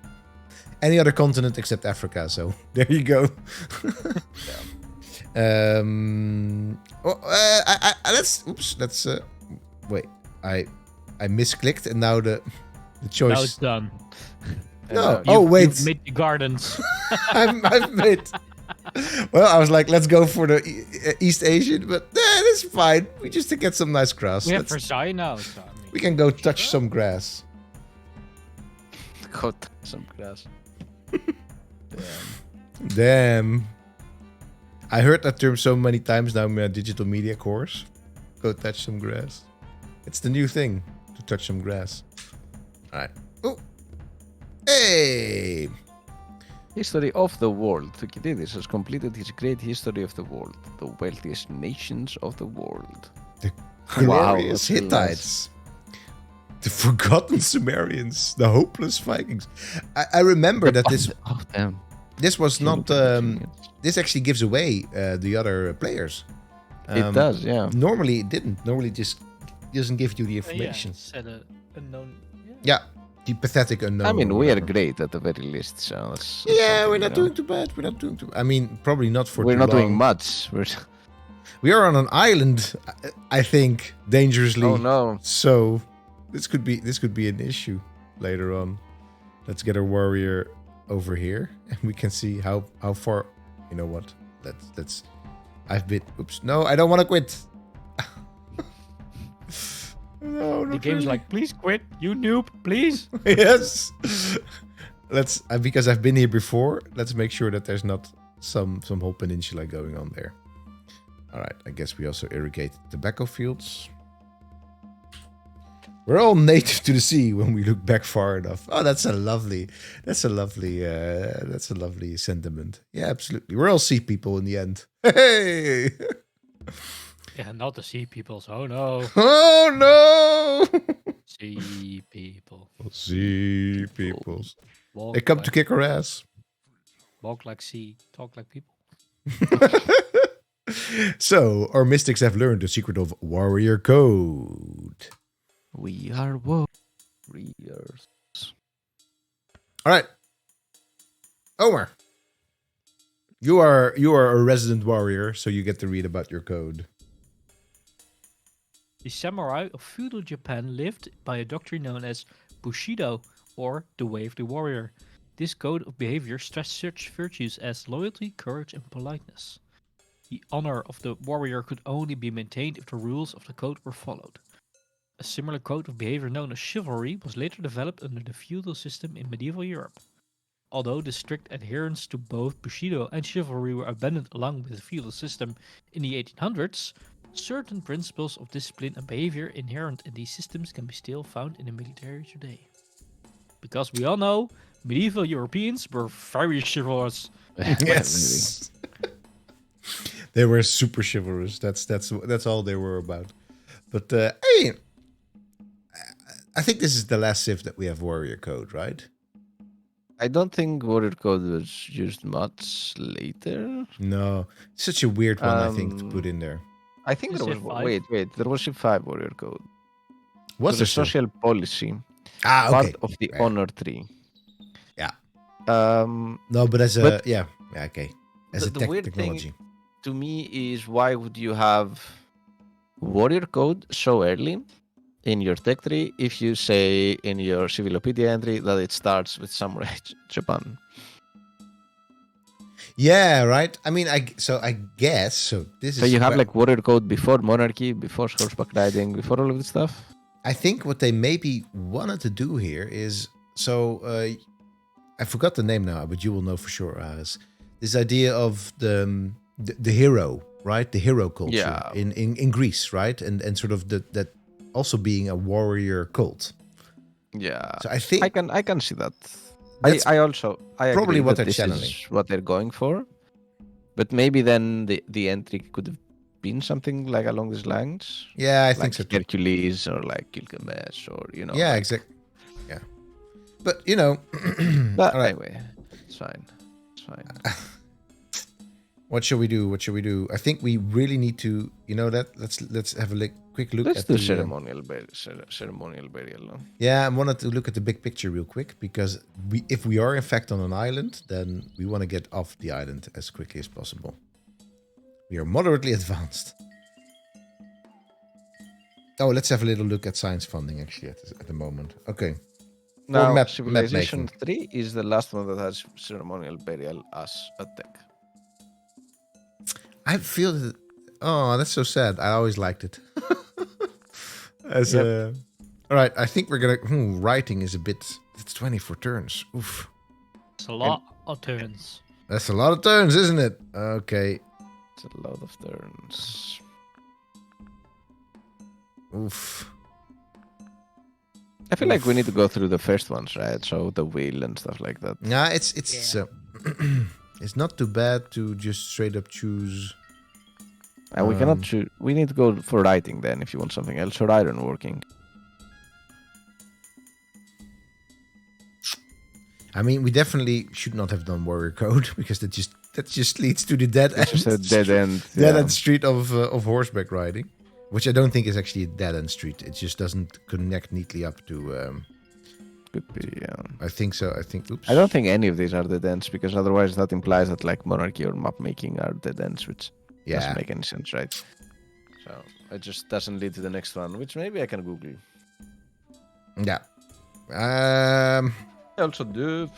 any other continent except Africa. So there you go. Let's wait. I misclicked and now the choice. Now it's done. No. Wait. You've made the gardens. I've made. Well, I was like, let's go for the East Asian, but that's fine. We just to get some nice grass. We have Versailles now. So, I mean, we can go touch some grass. Go touch some grass. Damn. I heard that term so many times now in my digital media course. Go touch some grass. It's the new thing, to touch some grass. Alright. Oh. Hey! History of the world. Thucydides has completed his great history of the world. The wealthiest nations of the world. The glorious Hittites. The forgotten Sumerians. The hopeless Vikings. I remember that this... Oh, damn. This was not... this actually gives away the other players. It does, yeah. Normally it didn't. Normally it just doesn't give you the information. Said a unknown... Yeah. The pathetic unknown. I mean, we are great at the very least, so that's we're not doing too bad. We're not doing too. I mean, probably not for. We're too not long. doing much. We are on an island, I think, dangerously. Oh no! So this could be an issue later on. Let's get our warrior over here, and we can see how far. You know what? Let's. I've been. Oops! No, I don't want to quit. No, the game's like, please quit, you noob, please. Yes. Let's because I've been here before. Let's make sure that there's not some whole peninsula going on there. All right. I guess we also irrigate tobacco fields. We're all native to the sea when we look back far enough. Oh, that's a lovely sentiment. Yeah, absolutely. We're all sea people in the end. Hey. Yeah, not the sea peoples. Oh no. Oh no. Sea people. Sea peoples. Walk They come like, to kick our ass. Walk like sea, talk like people. So, our mystics have learned the secret of warrior code. We are warriors. All right. Omar. You are a resident warrior, so you get to read about your code. The samurai of feudal Japan lived by a doctrine known as Bushido, or the way of the warrior. This code of behavior stressed such virtues as loyalty, courage, and politeness. The honor of the warrior could only be maintained if the rules of the code were followed. A similar code of behavior known as chivalry was later developed under the feudal system in medieval Europe. Although the strict adherence to both Bushido and chivalry were abandoned along with the feudal system in the 1800s, certain principles of discipline and behavior inherent in these systems can be still found in the military today. Because we all know, medieval Europeans were very chivalrous. Yes. They were super chivalrous. That's all they were about. But hey, I think this is the last Civ that we have warrior code, right? I don't think warrior code was used much later. No, it's such a weird one. I think to put in there. I think Is there it was five? wait. There was Civ-5 warrior code. What's the the Civ? social policy Okay. part of the Yeah. honor tree. Yeah. No, but as a but okay. As a the weird technology. thing to me is why would you have warrior code so early in your tech tree if you say in your Civilopedia entry that it starts with Samurai Japan? Yeah, right. I mean, I guess so. This is So you have where- like warrior code before monarchy, before horseback riding, before all of this stuff. I think what they maybe wanted to do here is so I forgot the name now, but you will know for sure. As this idea of the hero, right? The hero culture Yeah. in Greece, right? And sort of that also being a warrior cult. Yeah, So I think I can see that. That's I also I probably agree what that they're this channeling. is what they're going for, but maybe then the entry could have been something like along these lines. yeah, I like think so too. Hercules or like Gilgamesh or Yeah, like, exactly. Yeah, but you know, But all right. anyway, it's fine. It's fine. What should we do? What should we do? I think we really need to, let's have a quick look Let's at do the ceremonial burial. No? Yeah, I wanted to look at the big picture real quick because if we are in fact on an island, then we want to get off the island as quickly as possible. We are moderately advanced. Oh, let's have a little look at science funding actually at the moment. Okay. Now, map Civilization making. 3 is the last one that has ceremonial burial as a tech. I feel that. Oh, that's so sad. I always liked it. As Yep. all right, I think we're gonna. Writing is a bit. It's 24 turns. Oof. It's a lot of turns. That's a lot of turns, isn't it? Okay. It's a lot of turns. Oof. I feel like we need to go through the first ones, right? So the wheel and stuff like that. Yeah, it's it's not too bad to just straight up choose. And we cannot choose. We need to go for writing then if you want something else, or iron working. I mean, we definitely should not have done warrior code because that just leads to the dead end. It's just a dead end. Dead yeah. end street of horseback riding, which I don't think is actually a dead end street. It just doesn't connect neatly up to. Could be, yeah. I think so. I think. Oops. I don't think any of these are dead ends because otherwise that implies that like monarchy or map making are dead ends, which Yeah. doesn't make any sense, right? So it just doesn't lead to the next one, which maybe I can Google. Yeah. I also do.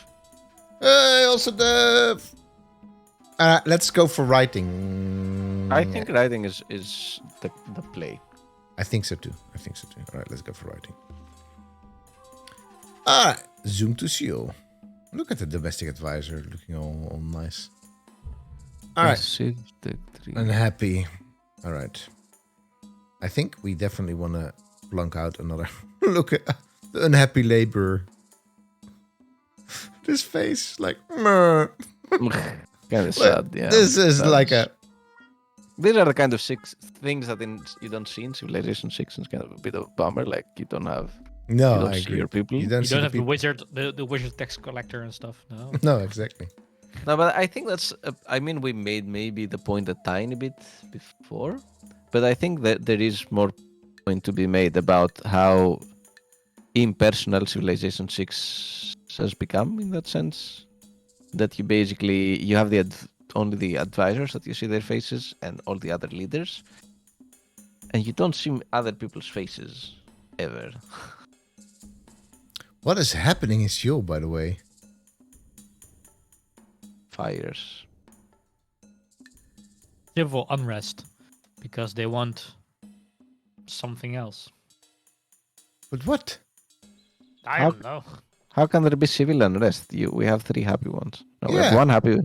Also the. Let's go for writing. I think writing is the play. I think so too. All right, let's go for writing. All right, zoom to seal. Look at the domestic advisor looking all nice. All right, unhappy. All right. I think we definitely want to plunk out another look at the unhappy laborer. This face, like, meh. Kind of sad, yeah. This is like a. These are the kind of things that you don't see in Civilization 6, and it's kind of a bit of a bummer. Like you don't have. No, you don't I see agree. your people. You don't You see don't have the people. wizard, the wizard tax collector and stuff. No. No, exactly. No, but I think that's. I mean, we made maybe the point a tiny bit before, but I think that there is more point to be made about how impersonal Civilization 6 has become in that sense. That you basically you have the only the advisors that you see their faces and all the other leaders, and you don't see other people's faces ever. What is happening in Seoul, by the way? Fires. Civil unrest because they want something else. But what? I How- don't know. How can there be civil unrest? We have 3 happy ones. No, we have Yeah. 1 happy.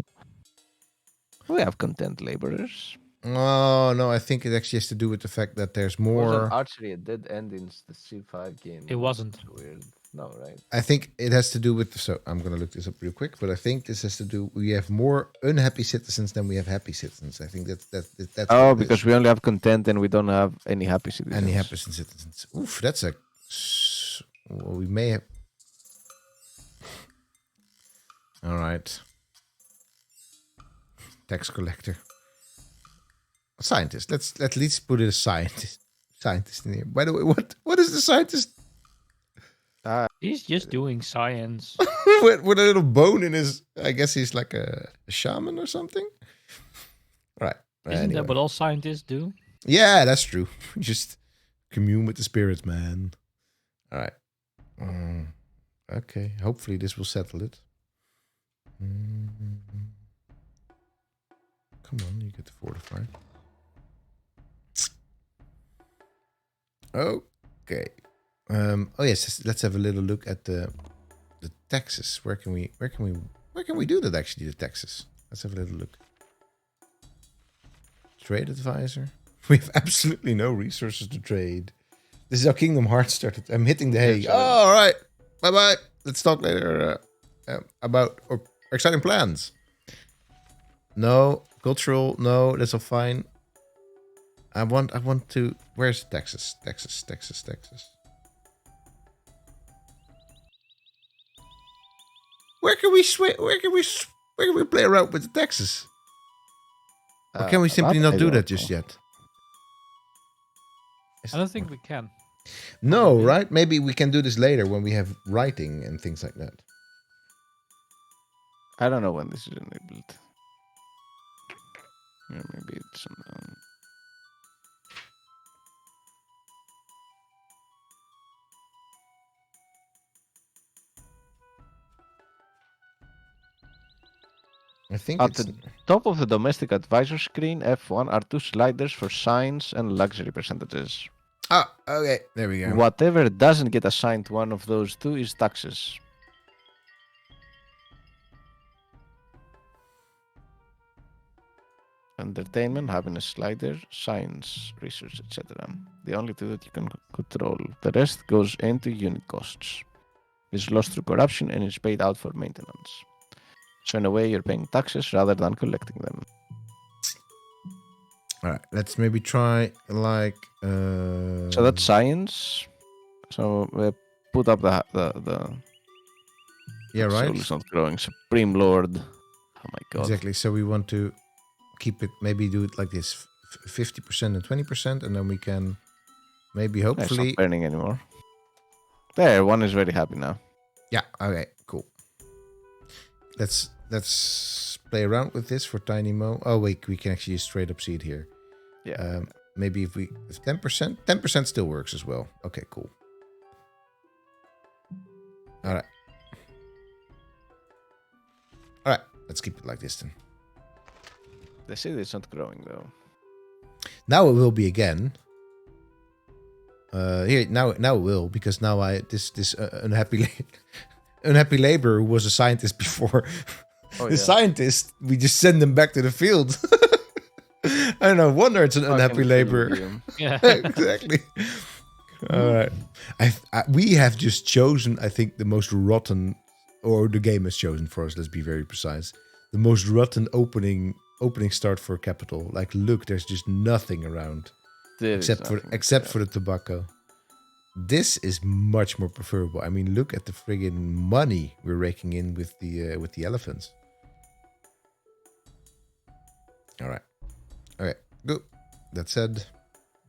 We have content laborers. Oh, no, I think it actually has to do with the fact that there's Was more... archery a dead end in the C5 game? It wasn't. That's weird. No, right? I think it has to do with... So I'm going to look this up real quick, but I think this has to do... We have more unhappy citizens than we have happy citizens. I think that's Oh, what it because is. we only have content and we don't have any happy citizens. Any happy citizens. Oof, that's a... Well, we may have... All right. Tax collector. Scientist. Let's at least put it a scientist. Scientist in here. By the way, what is the scientist He's just doing science. with a little bone in his? I guess he's like a shaman or something. Right. Isn't Anyway. that what all scientists do? Yeah, that's true. Just commune with the spirits, man. All right. Okay. Hopefully this will settle it. Come on, you get the fortified. Okay. Oh yes, let's have a little look at the taxes. Where can we do that actually? The taxes. Let's have a little look. Trade advisor. We have absolutely no resources to trade. This is how Kingdom Hearts started. I'm hitting the hay. Oh, all right. Bye bye. Let's talk later about our exciting plans. No cultural. No, that's all fine. I want to. Where's Texas? Texas. Where can we play around with the Texas? Or can we simply not do that just yet? I don't think we can. No, right? Maybe we can do this later when we have writing and things like that. I don't know when this is enabled. Yeah, maybe it's I think at it's the top of the domestic advisor screen, F1, are 2 sliders for signs and luxury percentages. ah okay. There we go. Whatever doesn't get assigned one of those 2 is taxes. Entertainment, happiness slider, science, research, etc. The only 2 that you can control. The rest goes into unit costs. It's lost through corruption and is paid out for maintenance. So in a way, you're paying taxes rather than collecting them. All right. Let's maybe try like. So that's science. So put up the yeah, right. Soul is not growing. Supreme Lord. Oh my god. Exactly. So we want to keep it. Maybe do it like this: 50% and 20%, and then we can maybe It's hopefully. not burning anymore. There, one is very happy now. Yeah. Okay. Cool. Let's play around with this for Tiny Mo. Oh wait, we can actually straight up see it here. Yeah. Maybe if 10% still works as well. Okay, cool. All right. Let's keep it like this then. The city is not growing though. Now it will be again. Here now it will, because now this unhappy laborer who was a scientist before. Oh, The scientist, we just send them back to the field. I don't know. Wonder it's an unhappy laborer. Yeah. Exactly. All right. We have just chosen, I think, the most rotten, or the game has chosen for us. Let's be very precise. The most rotten opening start for Capital. Like, look, there's just nothing around except for the tobacco. This is much more preferable. I mean, look at the friggin' money we're raking in with the elephants. All right. Okay, good. That said,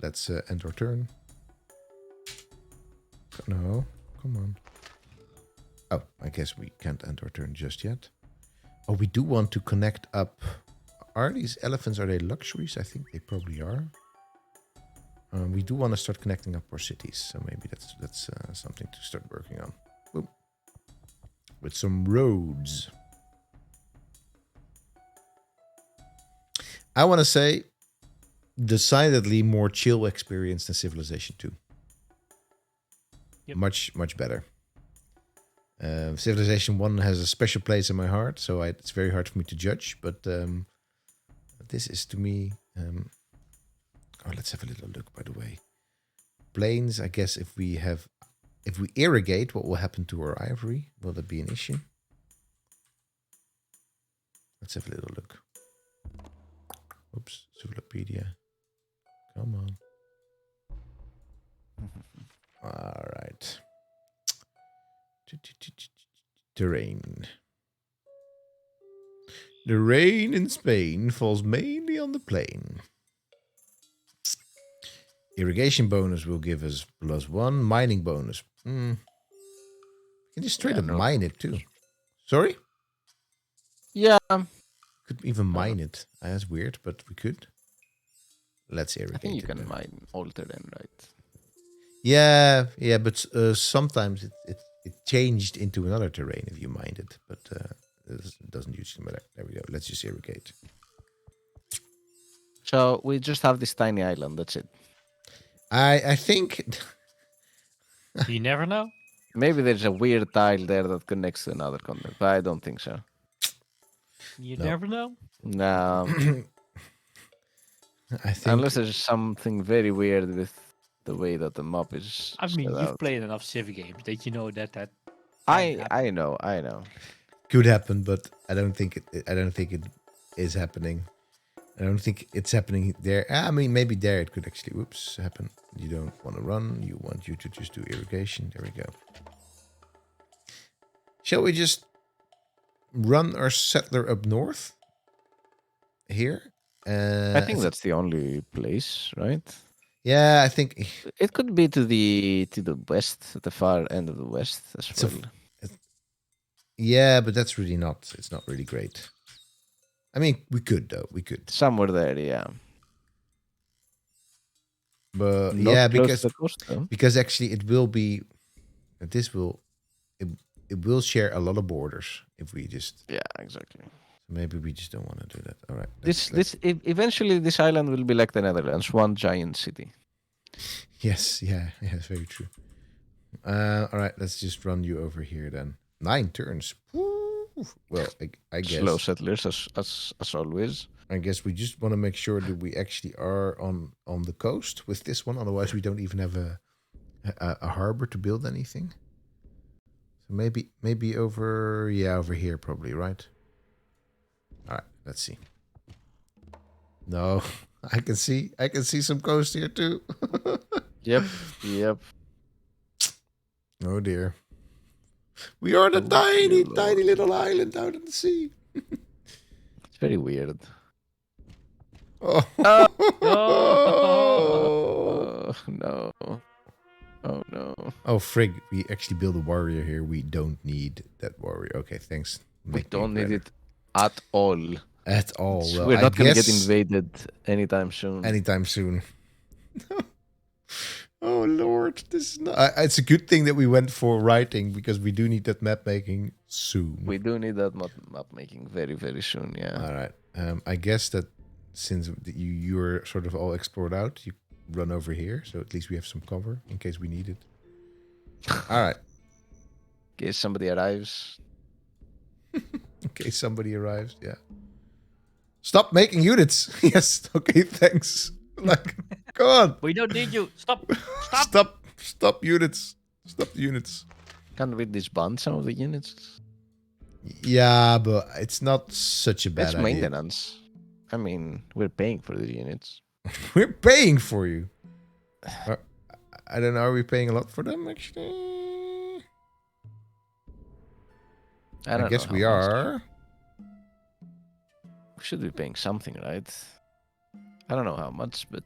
let's end our turn. No, come on. Oh, I guess we can't end our turn just yet. Oh, we do want to connect up Are these elephants, are they luxuries? I think they probably are. We do want to start connecting up our cities, so maybe that's something to start working on. Boom. With some roads. I want to say decidedly more chill experience than Civilization 2. Yep. Much better. Civilization 1 has a special place in my heart, so it's very hard for me to judge, but this is to me... let's have a little look, by the way. Plains, I guess if we irrigate, what will happen to our ivory? Will that be an issue? Let's have a little look. Oops, Civilopedia. Come on. All right. Terrain. The rain in Spain falls mainly on the plain. Irrigation bonus will give us +1. Mining bonus. You can just straight up mine it too. Sorry? Yeah. Could even mine it. That's weird, but we could. Let's irrigate it. I think you can mine all terrain, right? Yeah, but sometimes it changed into another terrain if you mined it, but it doesn't usually matter. There we go. Let's just irrigate. So we just have this tiny island. That's it. I think... You never know. Maybe there's a weird tile there that connects to another continent, but I don't think so. You never know. No. I think... Unless there's something very weird with the way that the map is. I mean, set you've out. played enough Civ games that you know that. I know. Could happen, but I don't think it is happening. I don't think it's happening there. I mean, maybe there it could actually, happen. You don't want to run. You want you to just do irrigation. There we go. Shall we just run our settler up north? Here? I think that's the only place, right? Yeah, I think... It could be to the west, at the far end of the west as well. Yeah, but that's really not... It's not really great. I mean, we could, though. We could. Somewhere there, yeah. But Not yeah, close to the coast, though. because actually it will be... It will share a lot of borders if we just... Yeah, exactly. Maybe we just don't want to do that. All right. Eventually this island will be like the Netherlands, one giant city. Yes, yeah, very true. All right, let's just run you over here then. 9 turns. Woo. Well, I guess Slow settlers as always. I guess we just want to make sure that we actually are on the coast with this one. Otherwise, we don't even have a harbor to build anything. So maybe over here probably, right? All right, let's see. No, I can see some coast here too. Yep. Oh dear. We are on a tiny little island out in the sea. It's very weird. Oh. No. Oh no. Oh frig, we actually build a warrior here. We don't need that warrior. Okay, thanks. We don't need it at all. At all. Well, we're not going to get invaded anytime soon. Anytime soon. Oh Lord, this is not. It's a good thing that we went for writing because we do need that map making soon. We do need that map making very, very soon. Yeah. All right. I guess that since you're sort of all explored out, you run over here, so at least we have some cover in case we need it. All right. In case somebody arrives. In case somebody arrives, yeah. Stop making units. Yes. Okay. Thanks. Like, go on. We don't need you. Stop. Stop units. Stop the units. Can't we disband some of the units? Yeah, but it's not such a bad It's idea. maintenance. I mean, we're paying for the units. We're paying for you. I don't know. Are we paying a lot for them, actually? I guess we are. We should be paying something, right? I don't know how much, but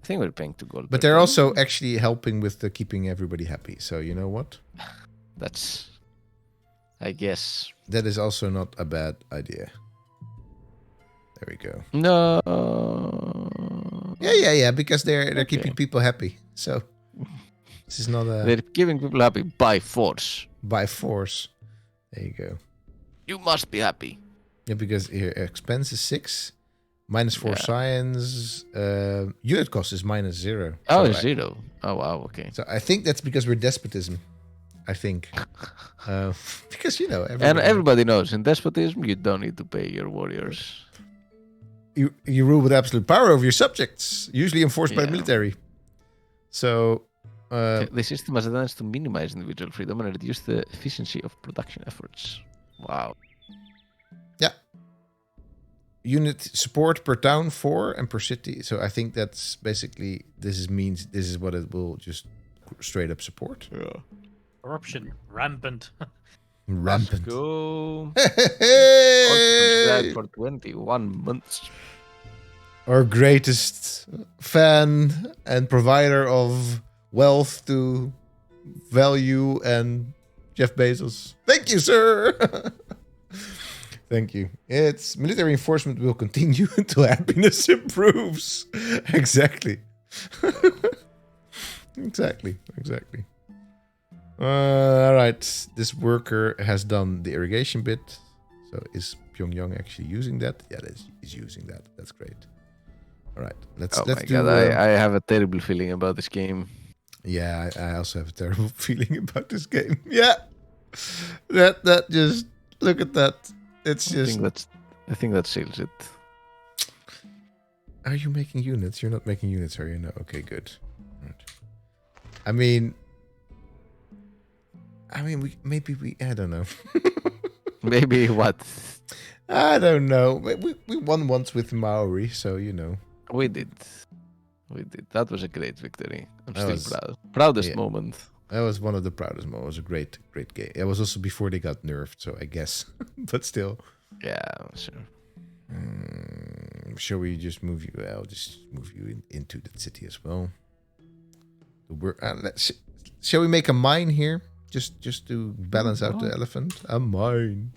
I think we're paying 2 gold. But they're also actually helping with the keeping everybody happy. So you know what? That's, I guess. That is also not a bad idea. There we go. No. Yeah. Because they're Okay. keeping people happy. So this is not They're keeping people happy by force. by force. There you go. You must be happy. Yeah, because here expense is 6, -4 Yeah. science. Unit cost is -0. Oh, So it's 0. Oh, wow. Okay. So I think that's because we're despotism. I think. Because, you know, And everybody knows in despotism, you don't need to pay your warriors. you rule with absolute power over your subjects, usually enforced by the Yeah. military. So, The system has a tendency to minimize individual freedom and reduce the efficiency of production efforts. Wow. unit support per town 4 and per city. So I think that's basically this is what it will just straight up support. Yeah. Corruption rampant. Rampant. Let's go. Hey! For 21 months. Our greatest fan and provider of wealth to value and Jeff Bezos. Thank you, sir. Thank you. It's military enforcement will continue until happiness improves. Exactly. Exactly. All right. This worker has done the irrigation bit. So is Pyongyang actually using that? Yeah, he's using that. That's great. All right. Let's my do. God, I have a terrible feeling about this game. Yeah, I also have a terrible feeling about this game. Yeah. That just look at that. It's just. I think that seals it. Are you making units? You're not making units, are you? No. Okay, good. Right. I mean, we. I don't know. Maybe what? I don't know. We won once with Maori, so you know. We did. That was a great victory. I'm That still was- proud. Proudest yeah. moment. That was one of the proudest moments. It was a great game. It was also before they got nerfed, so I guess. But still. Yeah, sure. Shall we just move you? I'll just move you into the city as well. Shall we make a mine here? Just to balance out the elephant? A mine.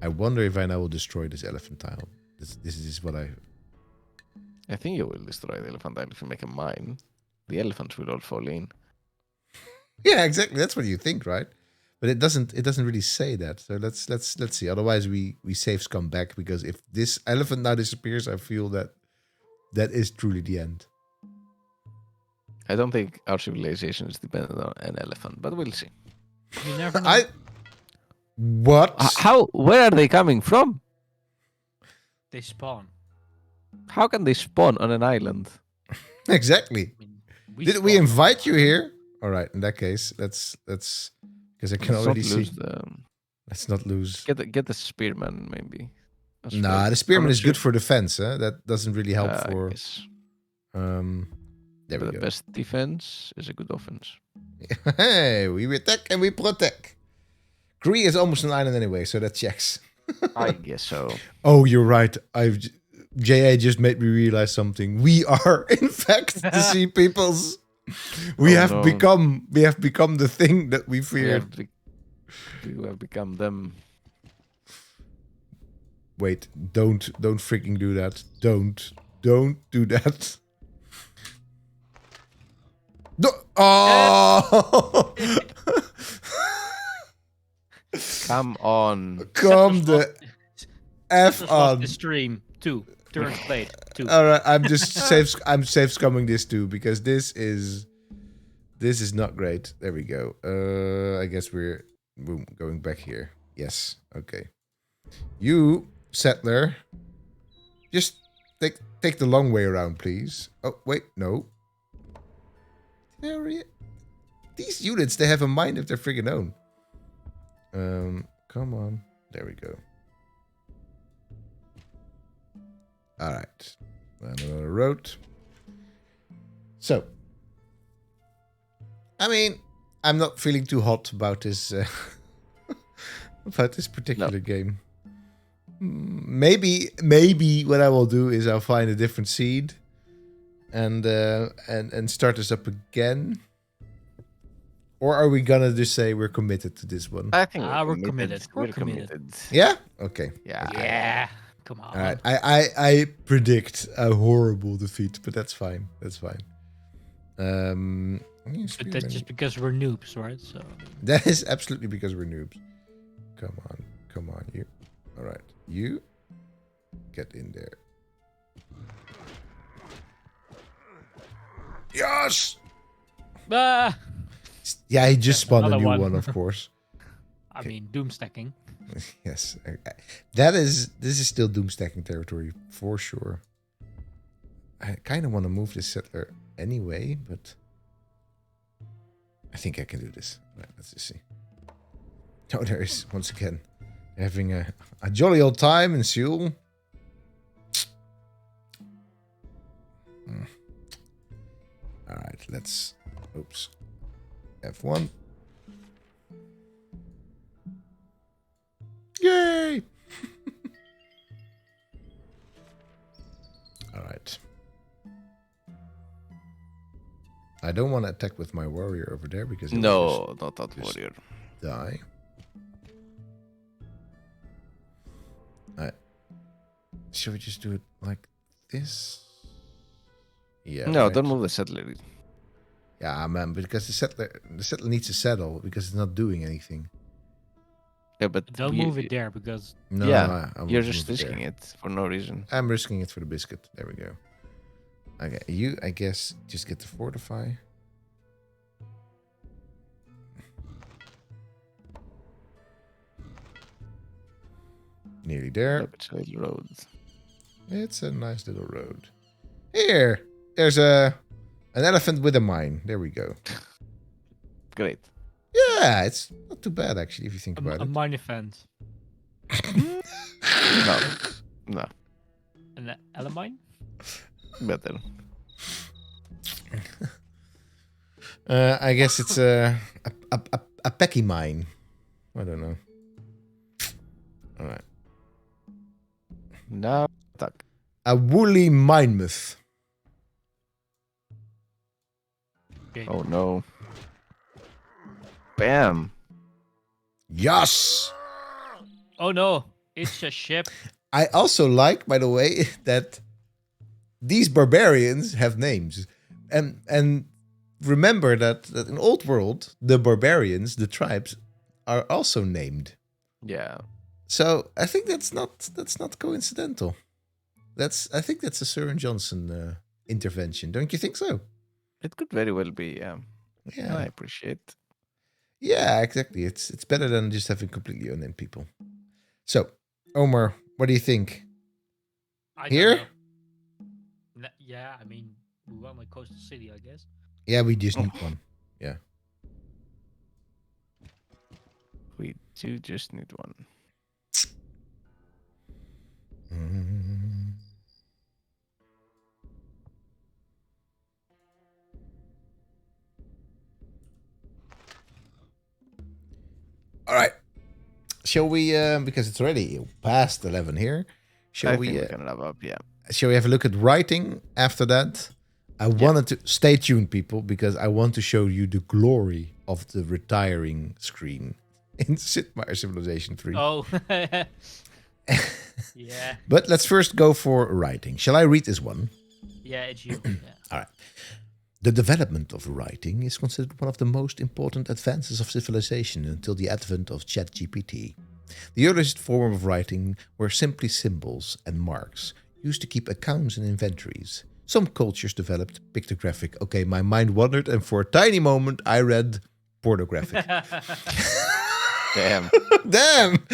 I wonder if I now will destroy this elephant tile. This is what I think you will destroy the elephant tile if you make a mine. The elephants will all fall in. Yeah, exactly. That's what you think, right? But it doesn't really say that. So let's see. Otherwise we save scum back, because if this elephant now disappears, I feel that is truly the end. I don't think our civilization is dependent on an elephant, but we'll see. You never know. What? Where are they coming from? They spawn. How can they spawn on an island? Exactly. I mean, Did we spawn. invite you here? All right. In that case, let's because I can Let's already not see. lose Let's not lose. get the spearman maybe. That's Nah, fair. the spearman I'm is not good sure. for defense. That doesn't really help I for. guess. There we The go. best defense is a good offense. Hey, we attack and we protect. Korea is almost an island anyway, so that checks. I guess so. Oh, you're right. JA just made me realize something. We are, in fact, the sea peoples. We Oh, have no. become the thing that we We feared. have become them. Wait, don't freaking do that. Don't do that. No. Oh! Come on. Come the F Just lost on. the stream. 2 turns played. 2. All right, I'm just safe scumming this too, because this is not great. There we go. I guess we're going back here. Yes. Okay. You settler, just take the long way around, please. Oh wait, no. These units, they have a mind of their friggin' own. Come on. There we go. All right. Another road. So, I mean, I'm not feeling too hot about this particular game. Maybe what I will do is I'll find a different seed and start this up again. Or are we gonna just say we're committed to this one? I think We're committed. We're We're committed. committed. Yeah. Okay. Yeah. Yeah. Come on. All right. I predict a horrible defeat, but that's fine. That's fine. But that's just because we're noobs, right? So that is absolutely because we're noobs. Come on, you. All right, you get in there. Yes. Ah! Yeah, he just spawned a Another new one. one, of course. I mean, doom stacking. Yes, this is still doom stacking territory for sure. I kind of want to move this settler anyway, but I think I can do this. Right, let's just see. Oh, there is once again having a jolly old time in Seoul. All right, let's. Oops. F1. Yay! All right. I don't want to attack with my warrior over there because he will not that just warrior. die. Should we just do it like this? Yeah. No, right. don't move the settler. Yeah, man, because the settler needs to settle because it's not doing anything. Yeah, but Don't move it there because No, yeah, I won't you're move just risking there. it for no reason. I'm risking it for the biscuit. There we go. Okay, you, I guess, just get to fortify. Nearly there. Look, it's a little road. It's a nice little road. Here, there's an elephant with a mine. There we go. Great. Yeah, it's not too bad actually if you think about a it. mine event. No, no, An Elamine? better. I guess it's a pecky mine. I don't know. All right. Now attack. A woolly minemouth. Okay. Oh no. Bam. Yes. Oh no, it's a ship. I also like, by the way, that these barbarians have names, and remember that in Old World the barbarians, the tribes, are also named. Yeah. So I think that's not coincidental. I think that's a Søren Johnson intervention. Don't you think so? It could very well be, yeah. Yeah. I appreciate. Yeah, exactly. It's better than just having completely unnamed people. So, Omar, what do you think? I Here? don't know. Yeah, I mean, we want a coastal city, I guess. Yeah, we just need one. Yeah. We do just need one. All right. Shall we, because it's already past 11 here, I think we can wrap up, yeah. shall we have a look at writing after that? I wanted to, stay tuned, people, because I want to show you the glory of the retiring screen in Sid Meier's Civilization 3. Oh. Yeah. But let's first go for writing. Shall I read this one? Yeah, it's you. Yeah. All right. The development of writing is considered one of the most important advances of civilization until the advent of ChatGPT. The earliest form of writing were simply symbols and marks, used to keep accounts and inventories. Some cultures developed pictographic. Okay, my mind wandered, and for a tiny moment I read pornographic. Damn. Damn!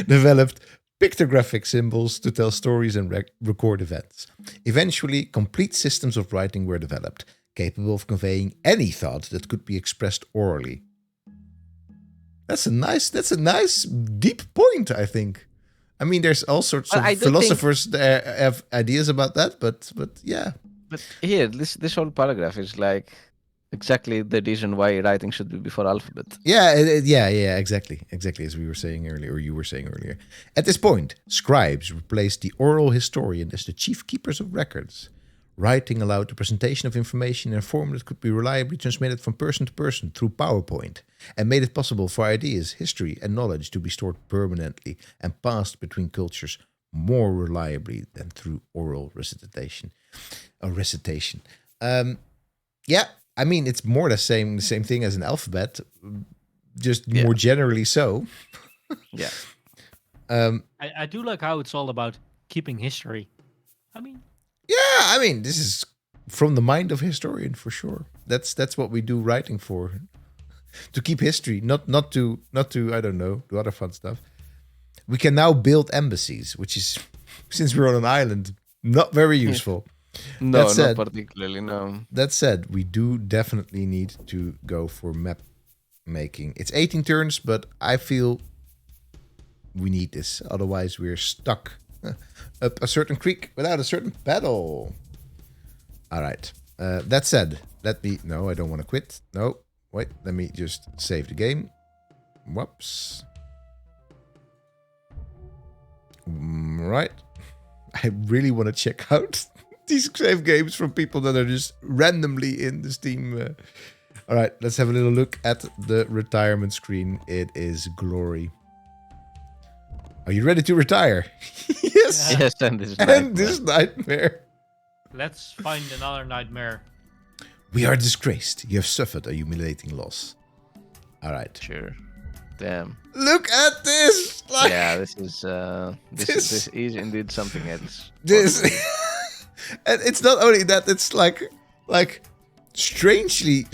Developed pictographic symbols to tell stories and record events. Eventually, complete systems of writing were developed, capable of conveying any thought that could be expressed orally. That's a nice deep point, I think. I mean, there's all sorts of philosophers that have ideas about that, but yeah. But here, this whole paragraph is like exactly the reason why writing should be before alphabet. Yeah, exactly, as we were saying earlier, or you were saying earlier. At this point, scribes replaced the oral historian as the chief keepers of records. Writing allowed the presentation of information in a form that could be reliably transmitted from person to person through PowerPoint, and made it possible for ideas, history, and knowledge to be stored permanently and passed between cultures more reliably than through oral recitation. Yeah, I mean, it's more the same thing as an alphabet, just more generally so. Yeah. I do like how it's all about keeping history. I mean, Yeah, I mean, this is from the mind of a historian for sure. That's what we do writing for. To keep history, not to I don't know, do other fun stuff. We can now build embassies, which is, since we're on an island, not very useful. No, That said- not particularly. No. That said, we do definitely need to go for map making. It's 18 turns, but I feel we need this. Otherwise, we're stuck up a certain creek without a certain paddle. All right. That said, no, I don't want to quit. No, wait, let me just save the game. Whoops. Right. I really want to check out these save games from people that are just randomly in the Steam. All right, let's have a little look at the retirement screen. It is glory. Are you ready to retire? Yes. Yes, and this And this nightmare. let's find another nightmare. We are disgraced. You have suffered a humiliating loss. All right. Sure. Damn. Look at this. Like, Yeah, this is indeed something else. this. And it's not only that, it's like strangely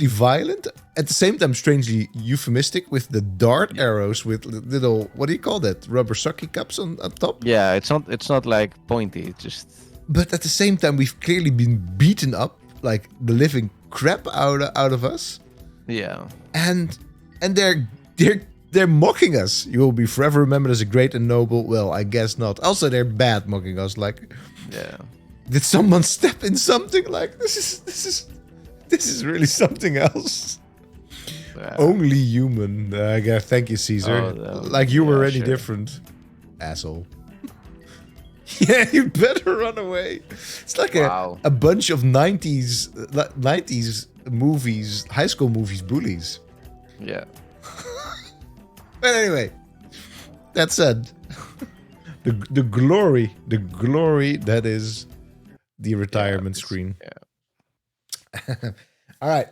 violent, at the same time strangely euphemistic, with the dart arrows with little, what do you call that, rubber sucky cups on top. Yeah, it's not like pointy. It's just. But at the same time, we've clearly been beaten up like the living crap out of us, Yeah. and they're mocking us. You will be forever remembered as a great and noble. Well, I guess not. Also, they're bad mocking us. Like, Yeah. did someone step in something? Like, this is really something else. Only human. I guess. Thank you, Caesar. Oh, no. Like you were Yeah, any sure. different, asshole. Yeah, you better run away. It's like Wow. a bunch of 90s movies, high school movies, bullies. Yeah. But anyway, that said, the glory that is the retirement screen. Yeah. All right,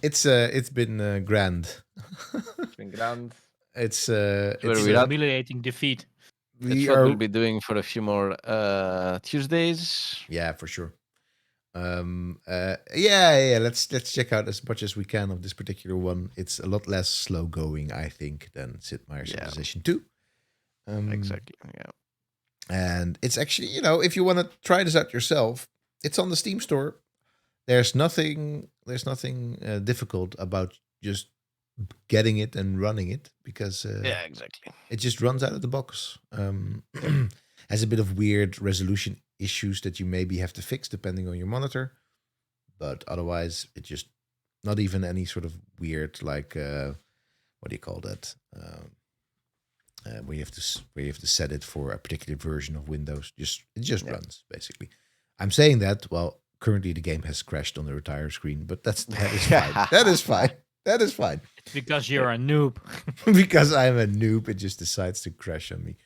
it's been grand. It's been grand. It's Where it's, we at? Humiliating defeat. That's we what are we'll be doing for a few more Tuesdays. yeah, for sure. Yeah. Let's check out as much as we can of this particular one. It's a lot less slow going, I think, than Sid Meier's Yeah. Civilization 2. Exactly. Yeah. And it's actually, if you want to try this out yourself, it's on the Steam store. There's nothing difficult about just getting it and running it, because Yeah. Exactly. it just runs out of the box. Has a bit of weird resolution issues that you maybe have to fix depending on your monitor, but otherwise it just, not even any sort of weird, like what do you call that, where you have to set it for a particular version of Windows. It just runs, basically. I'm saying that, well, currently the game has crashed on the retire screen, but that is fine. That is fine. It's because you're a noob. Because I'm a noob, it just decides to crash on me.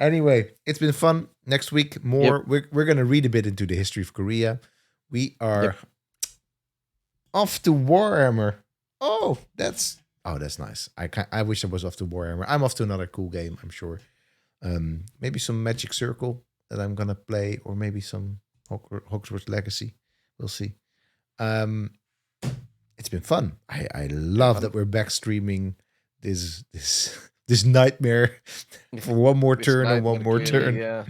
Anyway, it's been fun. Next week, more. Yep. We're going to read a bit into the history of Korea. We are off to Warhammer. Oh, that's nice. I wish I was off to Warhammer. I'm off to another cool game, I'm sure. Maybe some Magic Circle that I'm going to play, or maybe some Hogwarts Legacy. We'll see. It's been fun. I love that we're back streaming this nightmare for one more turn and one more turn. Yeah.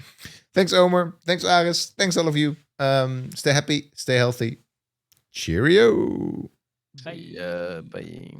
Thanks, Omer. Thanks, Aris. Thanks, all of you. Stay happy. Stay healthy. Cheerio. Yeah. Bye.